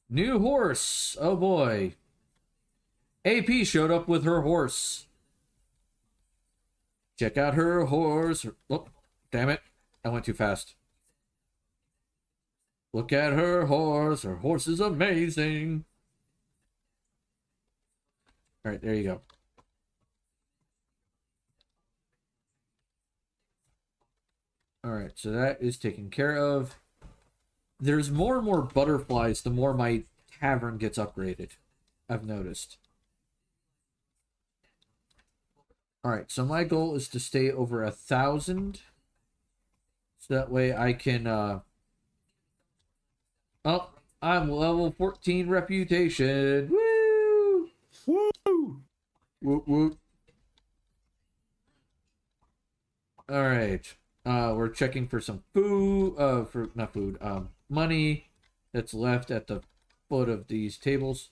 Speaker 1: New horse. Oh boy. AP showed up with her horse. Check out her horse. Oh, damn it. I went too fast. Look at her horse. Her horse is amazing. All right, there you go. All right, so that is taken care of. There's more and more butterflies the more my tavern gets upgraded. I've noticed. All right, so my goal is to stay over 1,000, so that way I can. Oh, I'm level 14 reputation. Woo!
Speaker 2: Woo!
Speaker 1: Woot woot. All right. We're checking for some food. For not food. Money that's left at the foot of these tables.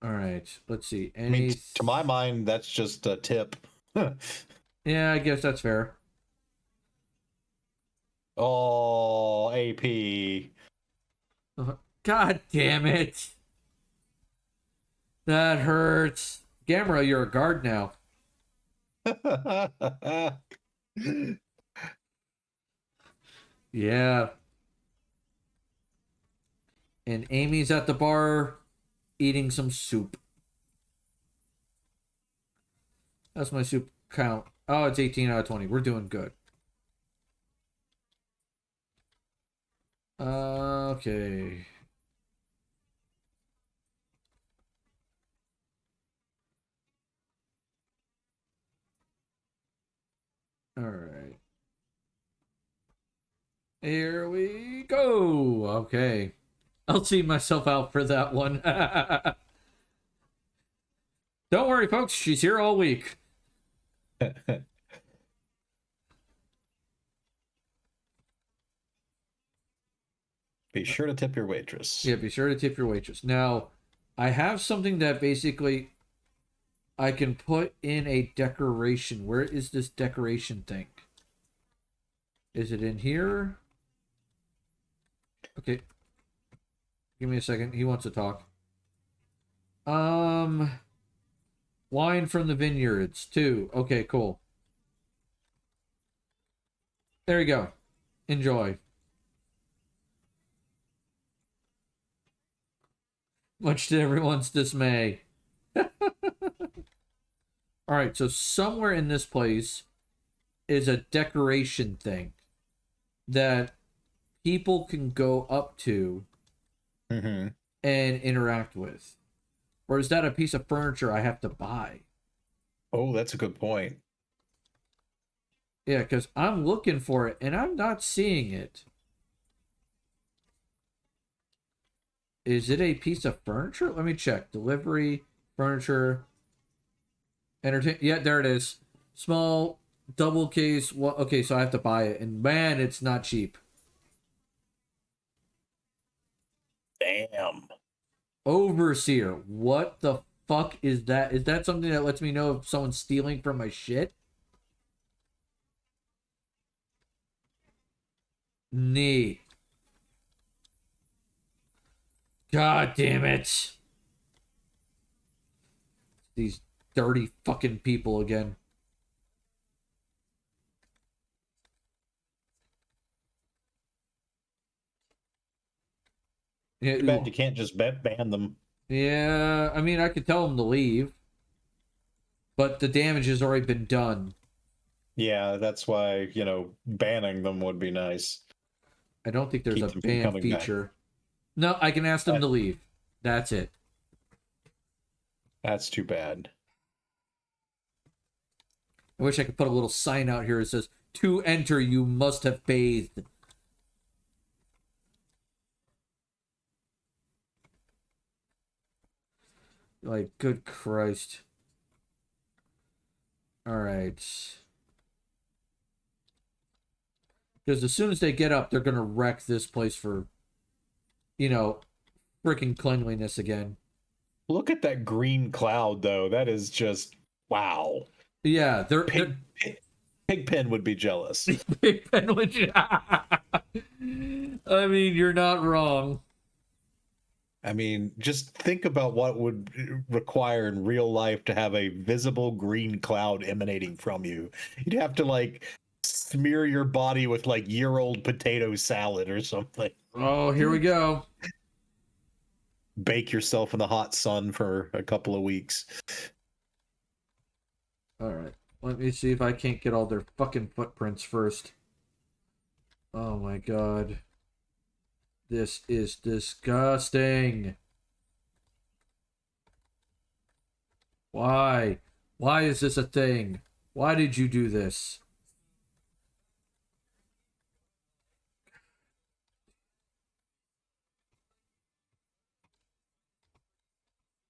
Speaker 1: All right. Let's see.
Speaker 2: I mean,
Speaker 1: Any?
Speaker 2: to my mind, that's just a tip.
Speaker 1: Yeah, I guess that's fair.
Speaker 2: Oh, AP.
Speaker 1: God damn it! That hurts. Gamera, you're a guard now. Yeah. And Amy's at the bar eating some soup. That's my soup count. Oh, it's 18 out of 20. We're doing good. Okay. All right. Here we go. Okay. I'll see myself out for that one. Don't worry, folks. She's here all week.
Speaker 2: Be sure to tip your waitress.
Speaker 1: Yeah, be sure to tip your waitress. Now, I have something that basically I can put in a decoration. Where is this decoration thing? Is it in here? Okay. Give me a second. He wants to talk. Wine from the vineyards, too. Okay, cool. There you go. Enjoy. Much to everyone's dismay. Alright, so somewhere in this place is a decoration thing that people can go up to
Speaker 2: Mm-hmm.
Speaker 1: and interact with. Or is that a piece of furniture I have to buy?
Speaker 2: Oh, that's a good point.
Speaker 1: Yeah, because I'm looking for it and I'm not seeing it. Is it a piece of furniture? Let me check. Delivery, furniture, entertain. Yeah, there it is. Small double case. Well, okay, so I have to buy it, and man, it's not cheap.
Speaker 2: Damn.
Speaker 1: Overseer. What the fuck is that? Is that something that lets me know if someone's stealing from my shit? Neat. God damn it. These dirty fucking people again. Yeah,
Speaker 2: Too bad you can't just ban them.
Speaker 1: yeah, I mean, I could tell them to leave, but the damage has already been done.
Speaker 2: Yeah, that's why, banning them would be nice.
Speaker 1: I don't think there's
Speaker 2: Keep
Speaker 1: a
Speaker 2: them from
Speaker 1: ban
Speaker 2: coming back.
Speaker 1: feature. No, I can ask them to leave. That's it.
Speaker 2: That's too bad.
Speaker 1: I wish I could put a little sign out here that says, "To enter, you must have bathed." Like, good Christ. Alright. Because as soon as they get up, they're going to wreck this place for, freaking cleanliness again.
Speaker 2: Look at that green cloud, though. That is just, wow.
Speaker 1: Yeah, they're
Speaker 2: Pigpen would be jealous.
Speaker 1: Big Ben would you? I mean, you're not wrong.
Speaker 2: I mean, just think about what would require in real life to have a visible green cloud emanating from you. You'd have to smear your body with year-old potato salad or something.
Speaker 1: Oh, here we go.
Speaker 2: Bake yourself in the hot sun for a couple of weeks.
Speaker 1: All right. Let me see if I can't get all their fucking footprints first. Oh my god. This is disgusting. Why? Why is this a thing? Why did you do this?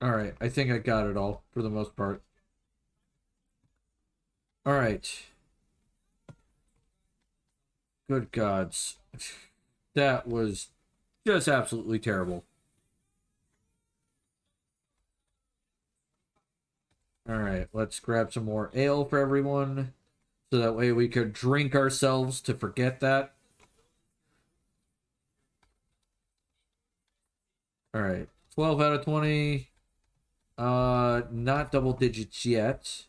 Speaker 1: Alright, I think I got it all for the most part. Alright. Good gods. That was just absolutely terrible. Alright, let's grab some more ale for everyone. So that way we could drink ourselves to forget that. Alright, 12 out of 20. Not double digits yet,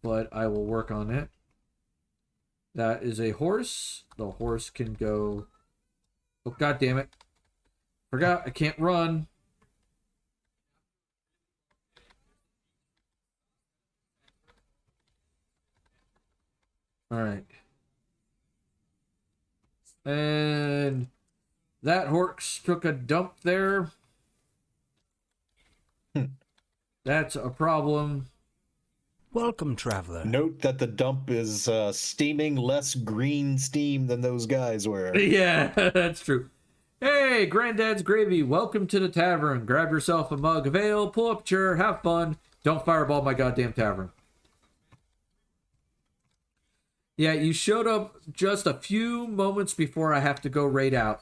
Speaker 1: but I will work on it. That is a horse. The horse can go... Oh, god damn it. Forgot, I can't run. Alright. And that horse took a dump there. That's a problem.
Speaker 6: Welcome, traveler.
Speaker 2: Note that the dump is steaming less green steam than those guys were.
Speaker 1: Yeah, that's true. Hey, Granddad's Gravy, welcome to the tavern. Grab yourself a mug of ale, pull up a chair, have fun. Don't fireball my goddamn tavern. Yeah, you showed up just a few moments before I have to go raid out.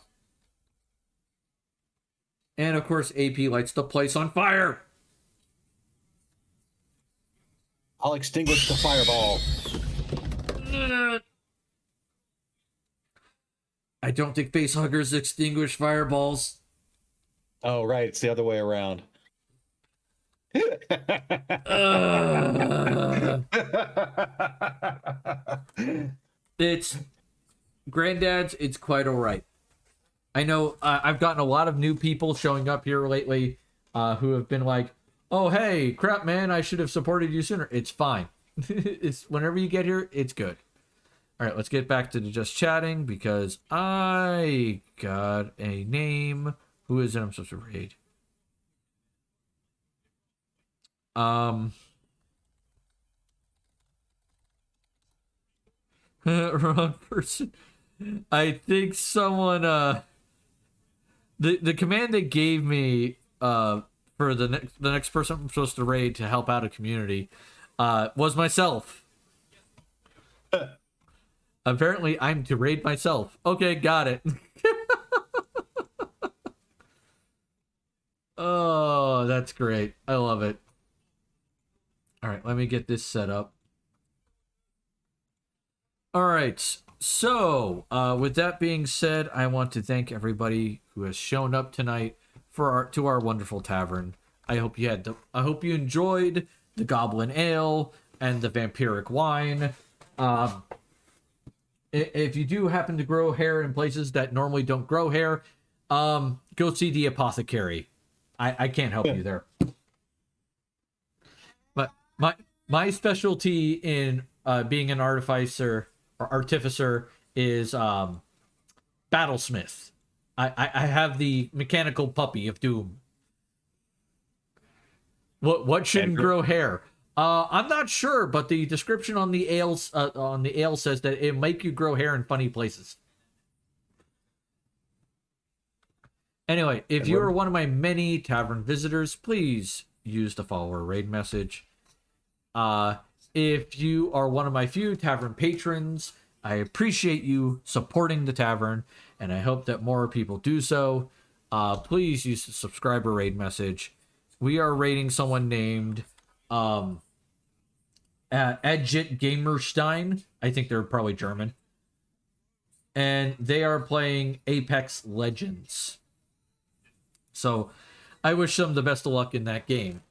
Speaker 1: And of course, AP lights the place on fire.
Speaker 2: I'll extinguish the fireball.
Speaker 1: I don't think facehuggers extinguish fireballs.
Speaker 2: Oh, right. It's the other way around.
Speaker 1: It's Granddad's. It's quite all right. I know I've gotten a lot of new people showing up here lately who have been like, "Oh, hey, crap, man! I should have supported you sooner." It's fine. It's whenever you get here, it's good. All right, let's get back to just chatting because I got a name. Who is it? I'm supposed to raid. Wrong person. I think someone the command they gave me for the next person I'm supposed to raid to help out a community was myself. Apparently I'm to raid myself. Okay, got it. Oh, that's great. I love it. All right, let me get this set up. All right. So, with that being said, I want to thank everybody who has shown up tonight for our wonderful tavern. I hope you enjoyed the Goblin Ale and the Vampiric Wine. If you do happen to grow hair in places that normally don't grow hair, go see the apothecary. I can't help you there. But my specialty in being an artificer or artificer is battlesmith. I have the mechanical puppy of doom. What shouldn't grow hair? I'm not sure, but the description on the ale says that it make you grow hair in funny places. Anyway, if you are one of my many tavern visitors, please use the follower raid message. If you are one of my few tavern patrons, I appreciate you supporting the tavern, and I hope that more people do so. Please use the subscriber raid message. We are raiding someone named Edgit Gamerstein. I think they're probably German. And they are playing Apex Legends. So I wish them the best of luck in that game.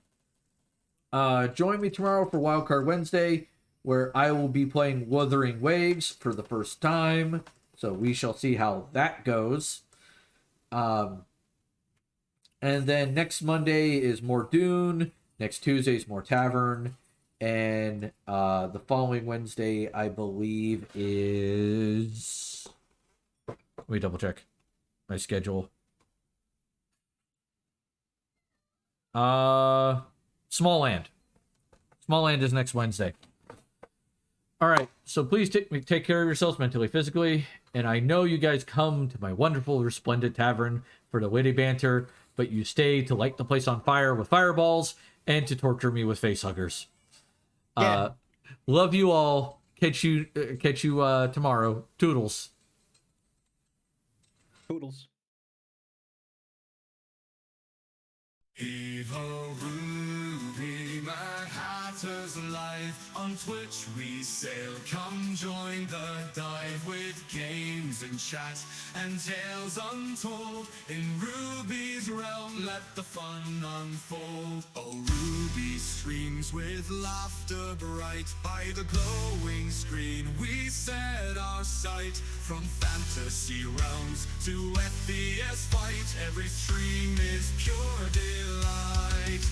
Speaker 1: Join me tomorrow for Wildcard Wednesday, where I will be playing Wuthering Waves for the first time. So we shall see how that goes. And then next Monday is more Dune. Next Tuesday is more Tavern. And the following Wednesday, I believe, is... Let me double check my schedule. Small Land. Small Land is next Wednesday. All right, so please take care of yourselves mentally, physically. And I know you guys come to my wonderful, resplendent tavern for the witty banter, but you stay to light the place on fire with fireballs and to torture me with facehuggers.
Speaker 2: Yeah.
Speaker 1: Love you all. Catch you tomorrow. Toodles.
Speaker 2: Poodles.
Speaker 4: Evil Ruby, Mad Hatter's life. On Twitch we sail, come join the dive with games and chat and tales untold. In Ruby's realm, let the fun unfold. Oh, Ruby screams with laughter bright. By the glowing screen we set our sight. From fantasy realms to fierce fight, every stream is pure delight.